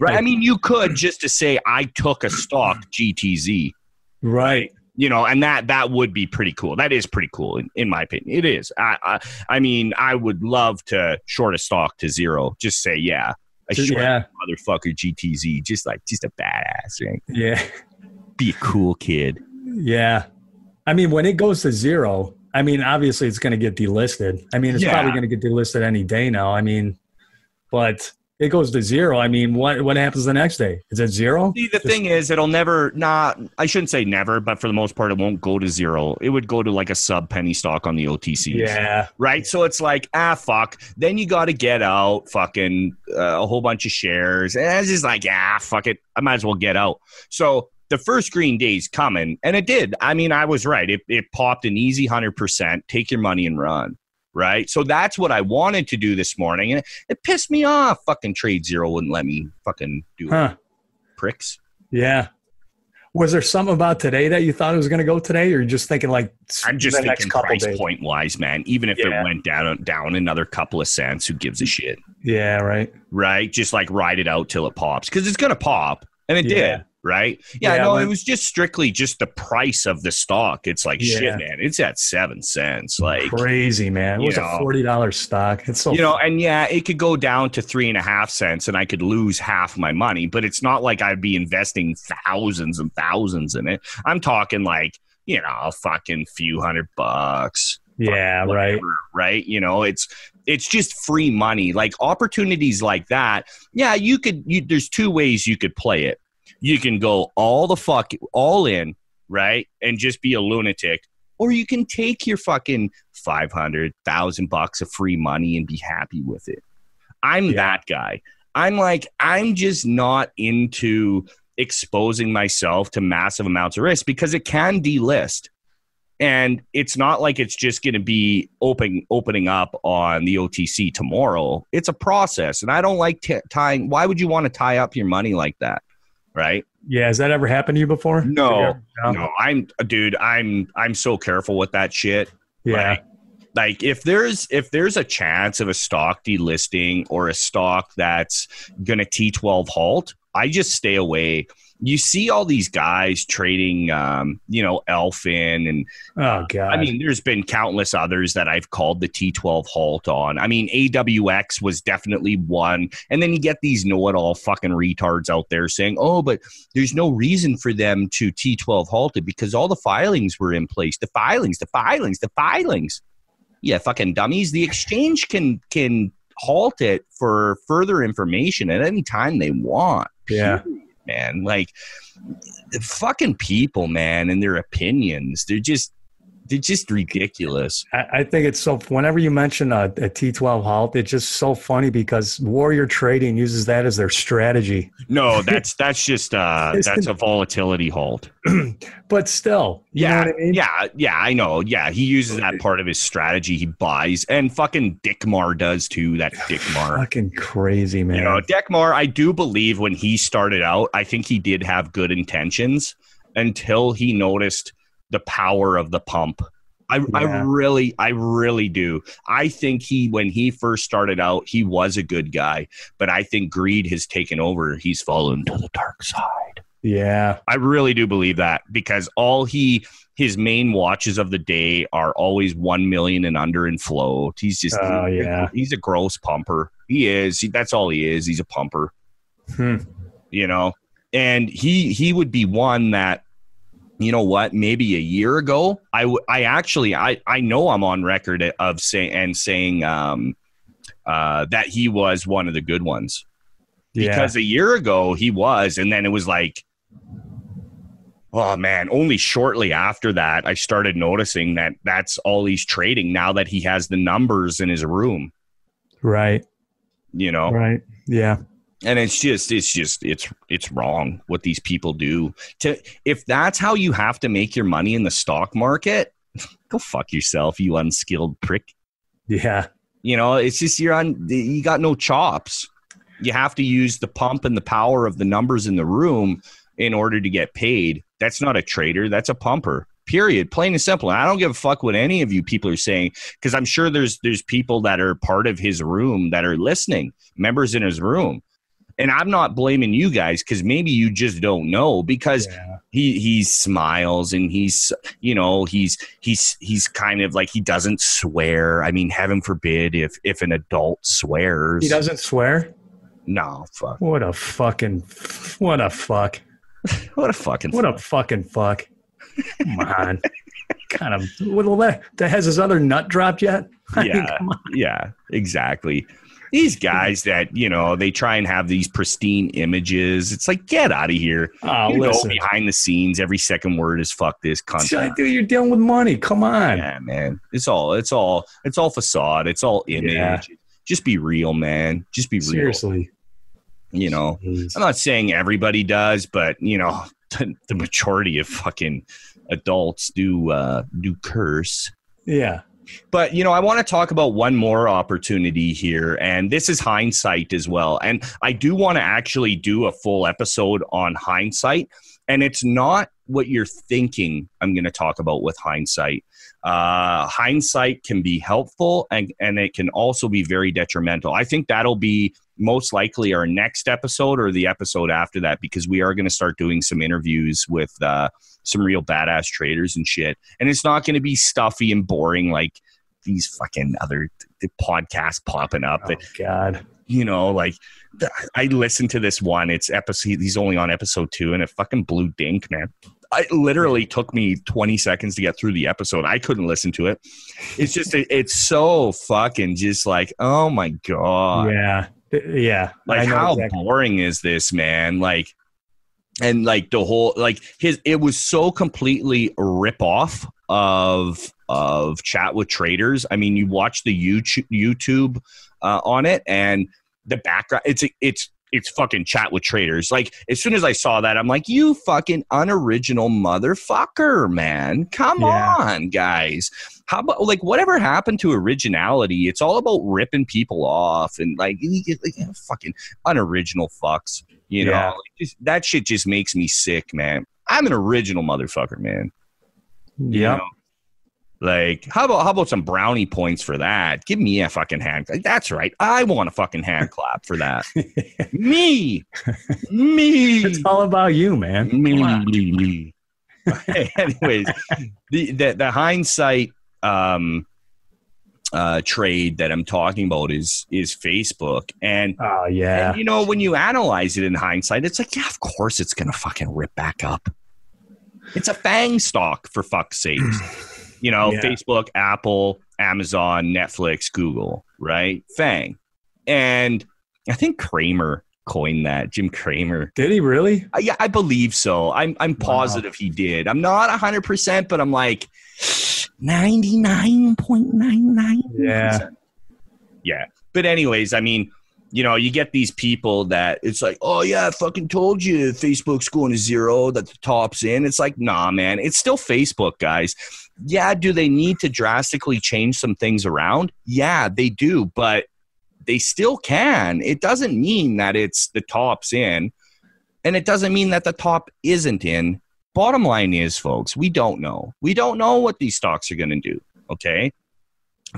Right. I mean, you could just to say I took a stock GTZ. Right. and that would be pretty cool. That is pretty cool in my opinion. It is. I mean, I would love to short a stock to zero. Just say, yeah, I short motherfucker GTZ, just a badass, right? Yeah. Be a cool kid. Yeah. I mean, when it goes to zero, I mean, obviously it's going to get delisted. I mean, it's probably going to get delisted any day now. I mean, but it goes to zero. I mean, what happens the next day? Is it zero? See, the thing is, it'll never, I shouldn't say never, but for the most part, it won't go to zero. It would go to like a sub penny stock on the OTCs. Yeah. Right? So it's like, fuck. Then you got to get out fucking a whole bunch of shares. And it's just like, fuck it. I might as well get out. So the first green day's coming, and it did. I mean, I was right. It popped an easy 100%. Take your money and run. Right? So that's what I wanted to do this morning, and it pissed me off. Fucking Trade Zero wouldn't let me fucking do it. Pricks. Yeah. Was there something about today that you thought it was going to go today, or you're just thinking like I'm just thinking price point wise, man. Even if it went down another couple of cents, who gives a shit? Yeah, right. Right? Just like ride it out till it pops, because it's going to pop, and it did. Right? Yeah, no, it was just strictly just the price of the stock. It's like, shit, man, it's at 7 cents. Like crazy, man. It was a $40 stock. It's so and it could go down to 3.5 cents and I could lose half my money, but it's not like I'd be investing thousands and thousands in it. I'm talking like, a fucking few $100. Yeah, whatever, right. It's just free money. Like opportunities like that. Yeah, there's two ways you could play it. You can go all in, right, and just be a lunatic, or you can take your fucking $500,000 of free money and be happy with it. I'm that guy. I'm just not into exposing myself to massive amounts of risk because it can delist. And it's not like it's just going to be opening up on the OTC tomorrow. It's a process, and I don't like tying. Why would you want to tie up your money like that? Right? Yeah. Has that ever happened to you before? No. I'm so careful with that shit. Yeah. Right? Like if there's a chance of a stock delisting or a stock that's going to T12 halt, I just stay away. You see all these guys trading, Elfin and oh god. I mean, there's been countless others that I've called the T12 halt on. I mean, AWX was definitely one, and then you get these know-it-all fucking retards out there saying, "Oh, but there's no reason for them to T12 halt it because all the filings were in place. The filings. Yeah, fucking dummies. The exchange can halt it for further information at any time they want. Yeah." Man, like the fucking people, man, and their opinions, they're just ridiculous. I think it's so, whenever you mention a T12 halt, it's just so funny because Warrior Trading uses that as their strategy. No, that's just that's a volatility halt. But still, you know what I mean? Yeah, I know. Yeah, he uses that part of his strategy. He buys, and fucking Dickmar does too. That Dickmar, fucking crazy, man. Dickmar, I do believe when he started out, I think he did have good intentions until he noticed the power of the pump. I really do. I think when he first started out, he was a good guy, but I think greed has taken over. He's fallen to the dark side. Yeah. I really do believe that because his main watches of the day are always 1 million and under in float. He's just, he's a gross pumper. He is. That's all he is. He's a pumper, and he would be one that, you know what? Maybe a year ago, I know I'm on record of saying that he was one of the good ones, because a year ago he was, and then it was like, oh man! Only shortly after that, I started noticing that that's all he's trading now that he has the numbers in his room. Right. Right. Yeah. And it's wrong what these people do. If that's how you have to make your money in the stock market, go fuck yourself, you unskilled prick. Yeah. It's just you got no chops. You have to use the pump and the power of the numbers in the room in order to get paid. That's not a trader. That's a pumper. Period. Plain and simple. And I don't give a fuck what any of you people are saying, because I'm sure there's people that are part of his room that are listening, members in his room. And I'm not blaming you guys because maybe you just don't know, because he smiles and he's kind of like, he doesn't swear. I mean, heaven forbid if an adult swears. He doesn't swear? No, fuck. What a fuck. What a fuck. Come on. Kind of, that has his other nut dropped yet? Yeah, exactly. These guys that, they try and have these pristine images. It's like, get out of here. Oh, listen. Behind the scenes, every second word is fuck this cunt. Dude, you're dealing with money. Come on. Yeah, man. It's all facade. It's all image. Yeah. Just be real, man. Just be real. Seriously. Jeez. I'm not saying everybody does, but the majority of fucking adults do curse. Yeah. But, I want to talk about one more opportunity here, and this is hindsight as well. And I do want to actually do a full episode on hindsight, and it's not what you're thinking I'm going to talk about with hindsight. Hindsight can be helpful, and it can also be very detrimental. I think that'll be most likely our next episode or the episode after that, because we are going to start doing some interviews with some real badass traders and shit. And it's not going to be stuffy and boring like these fucking other podcasts popping up. Oh, God. Like I listened to this one. It's episode. He's only on episode 2, and it fucking blew dink, man. It literally took me 20 seconds to get through the episode. I couldn't listen to it. It's just, it's so fucking just like, oh my God. Yeah. Yeah. Like, how boring is this, man? Like, and like the whole, like it was so completely a rip off of Chat with Traders. I mean, you watch the YouTube on it, and the background, it's fucking Chat with Traders. Like, as soon as I saw that, I'm like, you fucking unoriginal motherfucker, man. Come on, guys. How about, like, whatever happened to originality? It's all about ripping people off and, like fucking unoriginal fucks. Like, that shit just makes me sick, man. I'm an original motherfucker, man. Yeah. Like, how about some brownie points for that? Give me a fucking hand. Like, that's right. I want a fucking hand clap for that. Me. It's all about you, man. Me. Anyways, the hindsight trade that I'm talking about is Facebook. And, and, when you analyze it in hindsight, it's like, yeah, of course it's going to fucking rip back up. It's a FANG stock, for fuck's sake. Facebook, Apple, Amazon, Netflix, Google, right? FANG. And I think Kramer coined that. Jim Kramer. Did he really? Yeah, I believe so. I'm positive he did. I'm not 100%, but I'm like 99.99%. Yeah. Yeah. But anyways, I mean, you get these people that it's like, oh yeah, I fucking told you Facebook's going to zero, that the top's in. It's like, nah, man, it's still Facebook, guys. Yeah, do they need to drastically change some things around? Yeah, they do, but they still can. It doesn't mean that it's the top's in, and it doesn't mean that the top isn't in. Bottom line is, folks, we don't know. We don't know what these stocks are going to do, okay?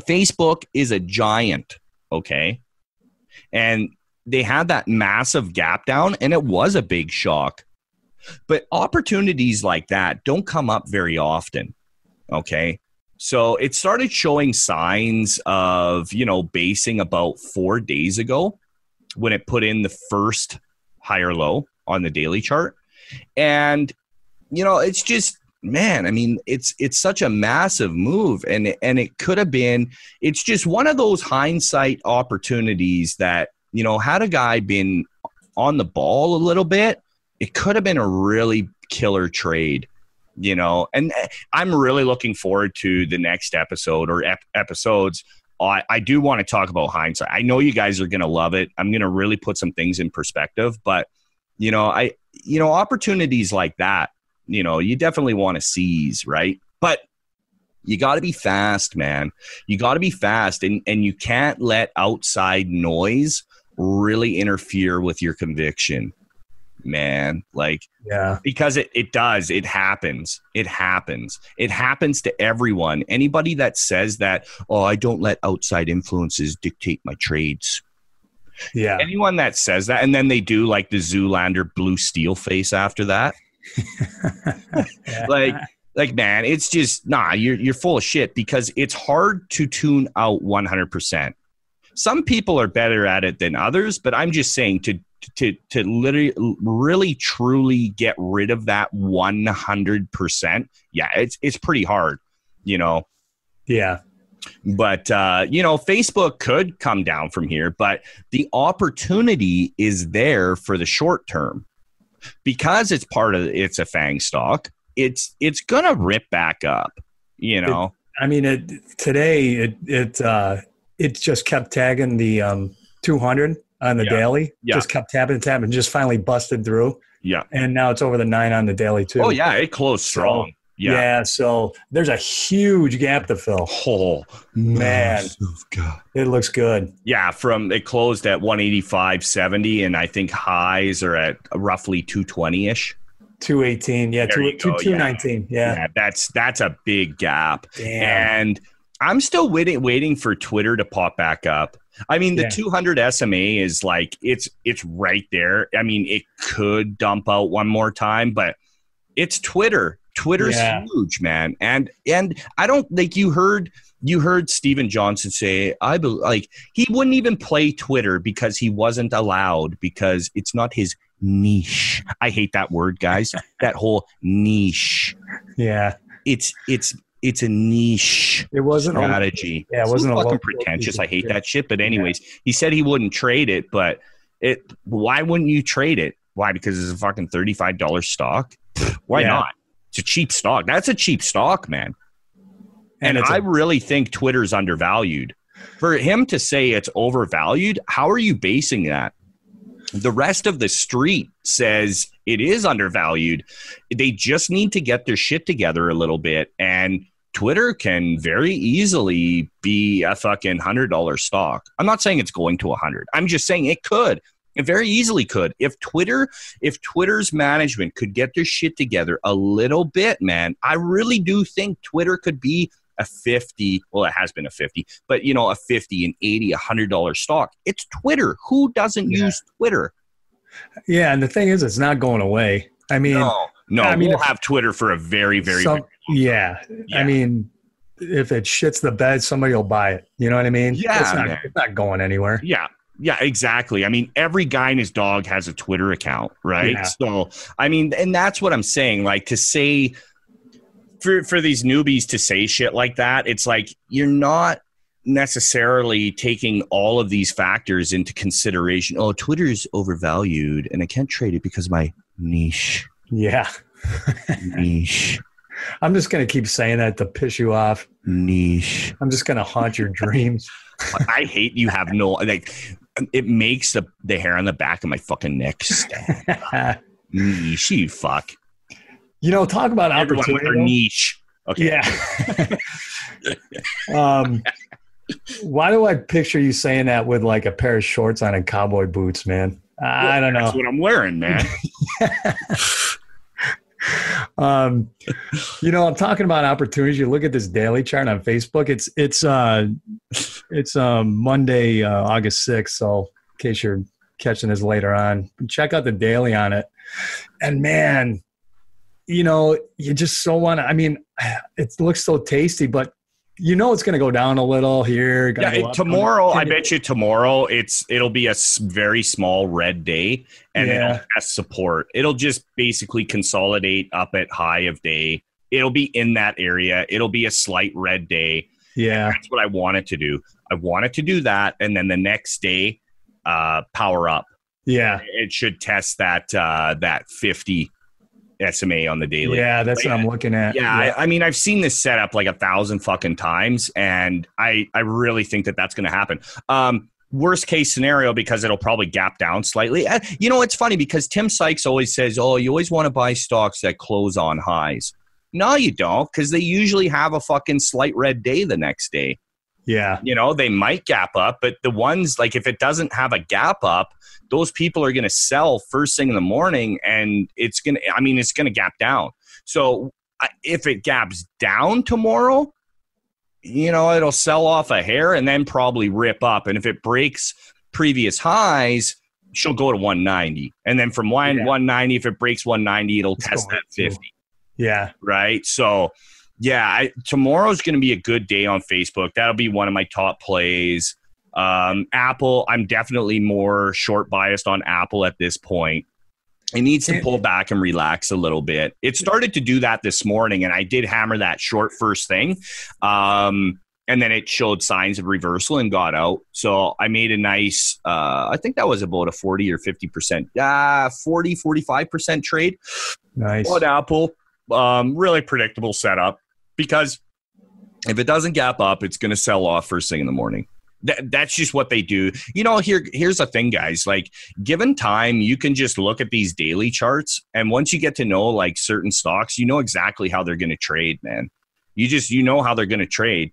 Facebook is a giant, okay? And they had that massive gap down, and it was a big shock. But opportunities like that don't come up very often, okay? So it started showing signs of, basing about 4 days ago when it put in the first higher low on the daily chart. And, it's just, man, I mean, it's such a massive move, and it could have been, it's just one of those hindsight opportunities that, had a guy been on the ball a little bit, it could have been a really killer trade, and I'm really looking forward to the next episode or episodes. I do want to talk about hindsight. I know you guys are going to love it. I'm going to really put some things in perspective, but opportunities like that, you definitely want to seize, right? But you got to be fast, man. You got to be fast, and you can't let outside noise really interfere with your conviction, man. Like, yeah, because it does. It happens. It happens. It happens to everyone. Anybody that says that, oh, I don't let outside influences dictate my trades. Yeah. Anyone that says that, and then they do like the Zoolander blue steel face after that. like man, it's just you're full of shit, because it's hard to tune out 100%. Some people are better at it than others, but I'm just saying to literally really truly get rid of that 100%. Yeah, it's pretty hard, you know. Yeah. But Facebook could come down from here, but the opportunity is there for the short term, because it's a FANG stock. It's gonna rip back up, you know. Today it just kept tagging the 200 on the daily. Yeah. Just kept tapping, and just finally busted through. Yeah. And now it's over the 9 on the daily too. Oh yeah, it closed strong. So, yeah. So there's a huge gap to fill. Oh man, it looks good. Yeah, it closed at 185.70, and I think highs are at roughly 220-ish. 218, yeah, 219, yeah. That's a big gap. Damn. And I'm still waiting for Twitter to pop back up. I mean, the 200 SMA is like it's right there. I mean, it could dump out one more time, but it's Twitter. Twitter's huge, man. And I don't think you heard Steven Johnson say, he wouldn't even play Twitter because he wasn't allowed, because it's not his niche. I hate that word, guys. That whole niche. Yeah. It's a niche. It wasn't strategy. It wasn't fucking pretentious. I hate that shit. But anyways, he said he wouldn't trade it, but why wouldn't you trade it? Why? Because it's a fucking $35 stock. Why not? It's a cheap stock. That's a cheap stock, man. And I really think Twitter's undervalued. For him to say it's overvalued, how are you basing that? The rest of the street says it is undervalued. They just need to get their shit together a little bit. And Twitter can very easily be a fucking $100 stock. I'm not saying it's going to 100. I'm just saying it could. It very easily could. If Twitter's management could get their shit together a little bit, man, I really do think Twitter could be a 50. Well, it has been a 50, but a 50, an 80, $100 stock. It's Twitter. Who doesn't use Twitter? Yeah, and the thing is, it's not going away. I mean, no, we'll have Twitter for a very, very long time. Yeah. I mean, if it shits the bed, somebody will buy it. You know what I mean? Yeah, it's not going anywhere. Yeah, exactly. I mean, every guy and his dog has a Twitter account, right? Yeah. So, I mean, and that's what I'm saying. Like, to say, for these newbies to say shit like that, it's like you're not necessarily taking all of these factors into consideration. Oh, Twitter is overvalued, and I can't trade it because of my niche. Yeah. Niche. I'm just going to keep saying that to piss you off. Niche. I'm just going to haunt your dreams. I hate you have no, it makes the hair on the back of my fucking neck stand. Niche, you fuck. Talk about opportunity. Everyone with their niche. Okay. Yeah. Why do I picture you saying that with like a pair of shorts on and cowboy boots, man? I don't know. That's what I'm wearing, man. I'm talking about opportunities. You look at this daily chart on Facebook. It's Monday, August 6th. So in case you're catching this later on, check out the daily on it. And man, you just so want to, I mean, it looks so tasty, but it's going to go down a little here. Tomorrow, I bet you tomorrow it'll be a very small red day, and it'll test support. It'll just basically consolidate up at high of day. It'll be in that area. It'll be a slight red day. Yeah. And that's what I want it to do. I want it to do that, and then the next day, power up. Yeah. It should test that 50 SMA on the daily. Yeah, that's what I'm looking at. Yeah. I mean, I've seen this set up like 1,000 fucking times, and I really think that that's going to happen. Worst case scenario, because it'll probably gap down slightly. It's funny because Tim Sykes always says, oh, you always want to buy stocks that close on highs. No, you don't, because they usually have a fucking slight red day the next day. Yeah. They might gap up, but the ones, like, if it doesn't have a gap up, those people are going to sell first thing in the morning, and it's going to gap down. So if it gaps down tomorrow, it'll sell off a hair and then probably rip up. And if it breaks previous highs, she'll go to 190. And then from 190, if it breaks 190, it'll test that 50. Yeah. Right. So, yeah, tomorrow's going to be a good day on Facebook. That'll be one of my top plays. Apple, I'm definitely more short biased on Apple at this point. It needs to pull back and relax a little bit. It started to do that this morning, and I did hammer that short first thing. And then it showed signs of reversal and got out. So I made a nice, I think that was about a 40 or 50%, 45% trade. Nice. On Apple. Really predictable setup, because if it doesn't gap up, it's going to sell off first thing in the morning. That's just what they do. You know, here's the thing, guys. Like, given time, you can just look at these daily charts. And once you get to know, like, certain stocks, you know exactly how they're going to trade, man. You know how they're going to trade.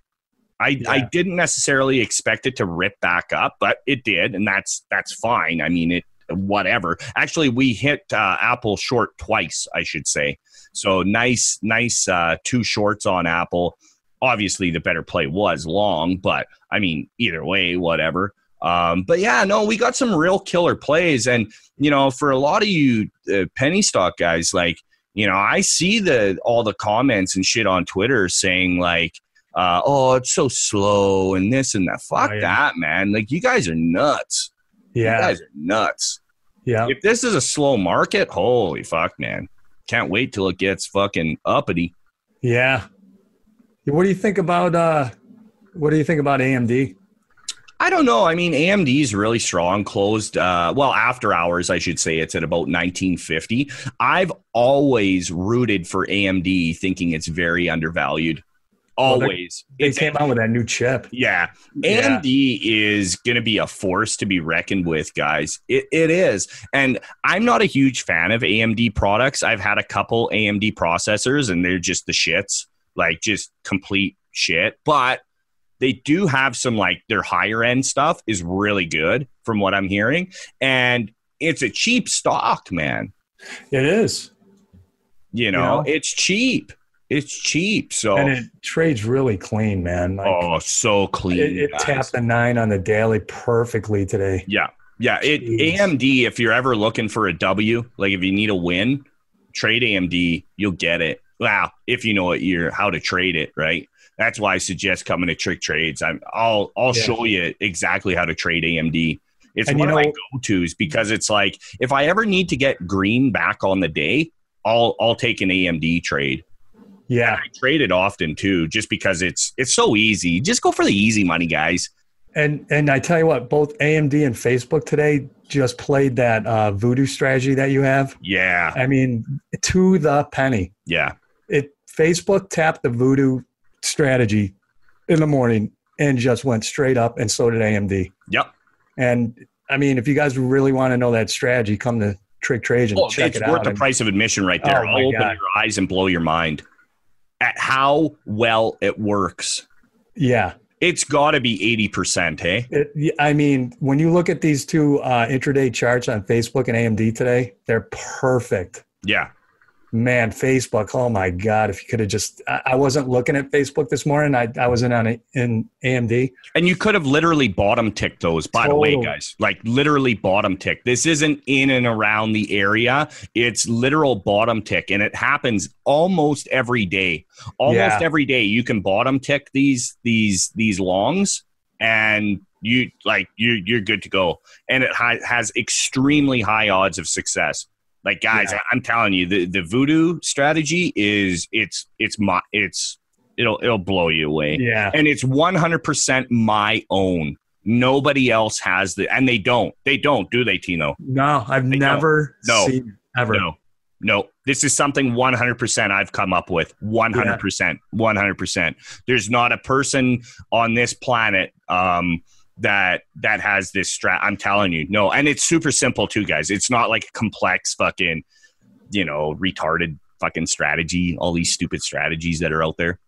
I didn't necessarily expect it to rip back up, but it did, and that's fine. I mean, whatever. Actually, we hit Apple short twice, I should say. So nice 2 shorts on Apple. Obviously, the better play was long, but I mean, either way, whatever. But yeah, no, we got some real killer plays, and you know, for a lot of you penny stock guys, like, you know, I see all the comments and shit on Twitter saying like, oh, it's so slow and this and that. Fuck that, man. Like, you guys are nuts. Yeah. You guys are nuts. Yeah. If this is a slow market, holy fuck, man. Can't wait till it gets fucking uppity. Yeah. What do you think about AMD? I don't know. I mean, AMD is really strong. Closed, after hours, I should say, it's at about 1950. I've always rooted for AMD, thinking it's very undervalued. Always. They came out with that new chip. Yeah. AMD is going to be a force to be reckoned with, guys. It is. And I'm not a huge fan of AMD products. I've had a couple AMD processors, and they're just the shits, like just complete shit. But they do have some, like, their higher end stuff is really good from what I'm hearing. And it's a cheap stock, man. It is. You know? It's cheap. It's cheap. So, and it trades really clean, man. Like, so clean. It tapped the 9 on the daily perfectly today. Yeah. Yeah. AMD, if you're ever looking for a W, like if you need a win, trade AMD, you'll get it. Wow. If you know how to trade it, right? That's why I suggest coming to TrickTrades. I'll show you exactly how to trade AMD. It's one of my go-tos, because it's like, if I ever need to get green back on the day, I'll take an AMD trade. Yeah. And I trade it often too, just because it's so easy. Just go for the easy money, guys. And I tell you what, both AMD and Facebook today just played that voodoo strategy that you have. Yeah. I mean, to the penny. Yeah. Facebook tapped the voodoo strategy in the morning and just went straight up, and so did AMD. Yep. And I mean, if you guys really want to know that strategy, come to TrickTrades and check it out. It's worth the price of admission right there. I'll open your eyes and blow your mind at how well it works. Yeah. It's got to be 80%, hey? I mean, when you look at these two intraday charts on Facebook and AMD today, they're perfect. Yeah. Man, Facebook, oh my God, if you could have just, I wasn't looking at Facebook this morning. I was in AMD. And you could have literally bottom ticked those, by the way, guys. Like, literally bottom tick. This isn't in and around the area. It's literal bottom tick. And it happens almost every day. Almost every day you can bottom tick these longs, and you're good to go. And it has extremely high odds of success. Like, guys, I'm telling you, the voodoo strategy it'll blow you away. Yeah. And it's 100% my own. Nobody else has and they don't, do they, Tino? No, I've never seen it, ever. No. This is something 100% I've come up with. 100%. 100%. There's not a person on this planet that has this strat. I'm telling you, no. And it's super simple too, guys. It's not like a complex fucking, retarded fucking strategy, all these stupid strategies that are out there.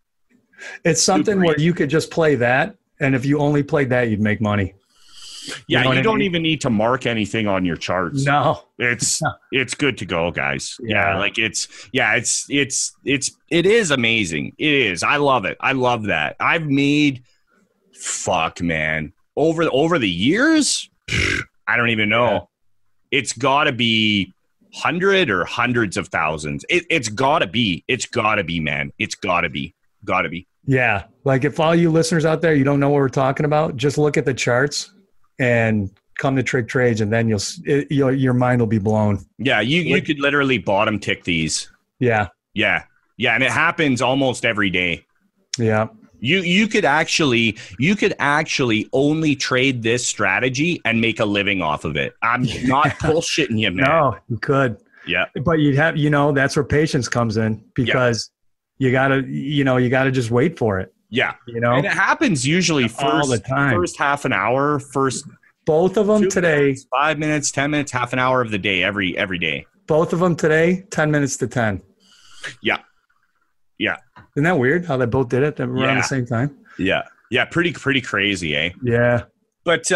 It's something where you could just play that, and if you only played that, you'd make money. Yeah, you don't even need to mark anything on your charts. No. It's good to go, guys. Yeah. Like it is amazing. It is. I love it. I love that. I've made over the years, I don't even know. Yeah. It's got to be 100 or hundreds of thousands. It's got to be. It's got to be, man. It's got to be. Got to be. Yeah. Like if all you listeners out there, you don't know what we're talking about, just look at the charts and come to TrickTrades, and then your mind will be blown. Yeah. You could literally bottom tick these. Yeah. Yeah. Yeah. And it happens almost every day. Yeah. You could actually only trade this strategy and make a living off of it. I'm not bullshitting you, man. No, you could. Yeah. But you'd have, that's where patience comes in, because you gotta just wait for it. Yeah. And it happens usually all the time. First half an hour, both of them today. Minutes, 5 minutes, 10 minutes, half an hour of the day, every day. Both of them today, 10 minutes to 10. Yeah. Yeah. Isn't that weird how they both did it around the same time? Yeah. Yeah. Pretty crazy, eh? Yeah. But,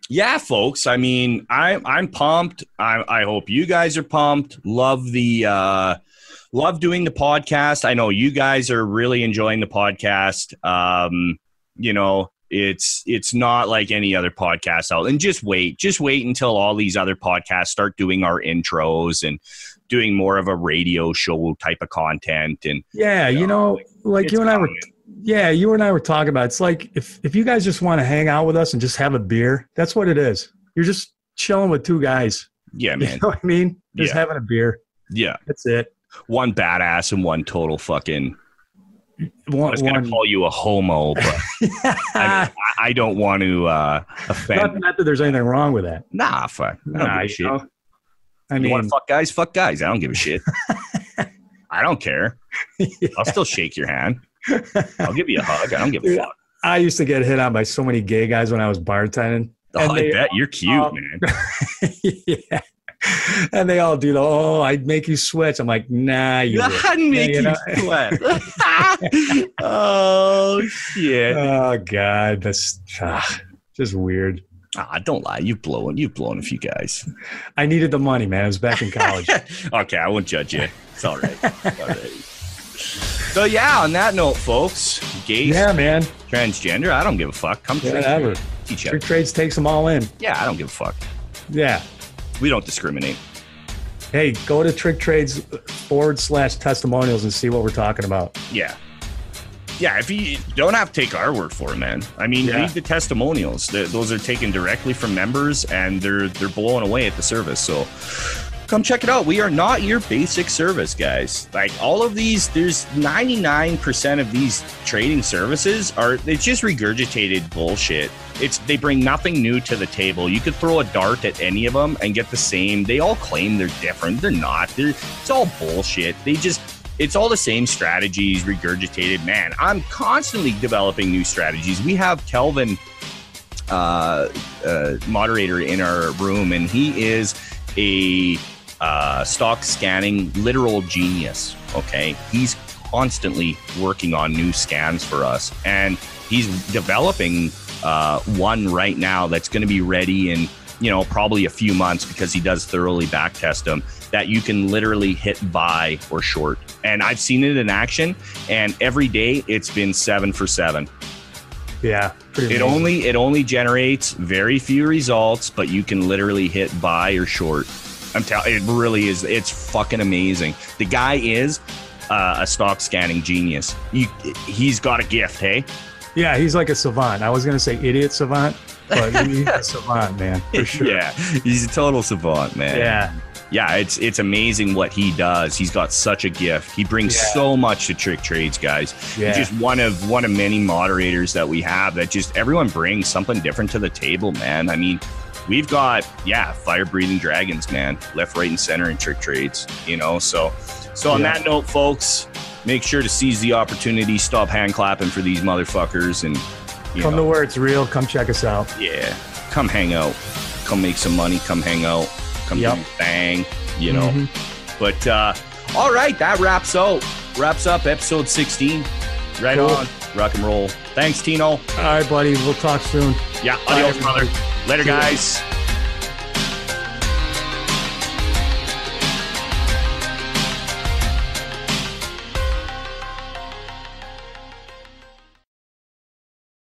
yeah, folks, I mean, I'm pumped. I hope you guys are pumped. Love doing the podcast. I know you guys are really enjoying the podcast. It's not like any other podcast out. And just wait until all these other podcasts start doing our intros and doing more of a radio show type of content. And you and I were talking about, it's like if you guys just want to hang out with us and just have a beer, that's what it is. You're just chilling with two guys. Yeah, man. You know what I mean? Just having a beer. Yeah. That's it. One badass and one total fucking... I was going to call you a homo, but I don't want to offend. Not that there's anything wrong with that. Nah, fuck. I don't give a shit. You want to fuck guys? Fuck guys. I don't give a shit. I don't care. Yeah. I'll still shake your hand. I'll give you a hug. I don't give a fuck. I used to get hit on by so many gay guys when I was bartending. Oh, I bet. You're cute, man. Yeah. And they all do I'd make you sweat. I'm like, nah, I'd make you sweat. Oh, shit. Oh, God. That's just weird. Don't lie. You've blown a few guys. I needed the money, man. I was back in college. Okay, I won't judge you. It's all right. All right. So, on that note, folks, gays, man, transgender, I don't give a fuck. Come whatever. Teach other. TrickTrades takes them all in. Yeah, I don't give a fuck. Yeah. We don't discriminate. Hey, go to TrickTrades /testimonials and see what we're talking about. Yeah. Yeah, if you don't have to take our word for it, man. I mean, read the testimonials. Those are taken directly from members, and they're blown away at the service. So come check it out. We are not your basic service, guys. Like all of these, there's 99% of these trading services it's just regurgitated bullshit. They bring nothing new to the table. You could throw a dart at any of them and get the same. They all claim they're different. They're not. It's all bullshit. It's all the same strategies regurgitated. Man, I'm constantly developing new strategies. We have Kelvin, moderator in our room, and he is a stock scanning literal genius. Okay. He's constantly working on new scans for us, and he's developing one right now that's going to be ready in probably a few months, because he does thoroughly back test them, that you can literally hit buy or short. And I've seen it in action, and every day it's been 7 for 7. Yeah. It only generates very few results, but you can literally hit buy or short. I'm telling it really is. It's fucking amazing. The guy is a stock scanning genius. He's got a gift, hey? Yeah, he's like a savant. I was going to say idiot savant, but he's a savant, man, for sure. Yeah, he's a total savant, man. Yeah. Yeah, it's amazing what he does. He's got such a gift. He brings so much to TrickTrades, guys. Yeah. He's just one of many moderators that we have that just everyone brings something different to the table, man. I mean, we've got, fire-breathing dragons, man, left, right, and center in TrickTrades, So on that note, folks, make sure to seize the opportunity, stop hand clapping for these motherfuckers, and come to where it's real. Come check us out. Yeah, come hang out. Come make some money. Come hang out. Come do your thing, But all right, that wraps up episode 16. Right on. Rock and roll. Thanks, Tino. All right, buddy. We'll talk soon. Yeah, adios, brother. Later, guys.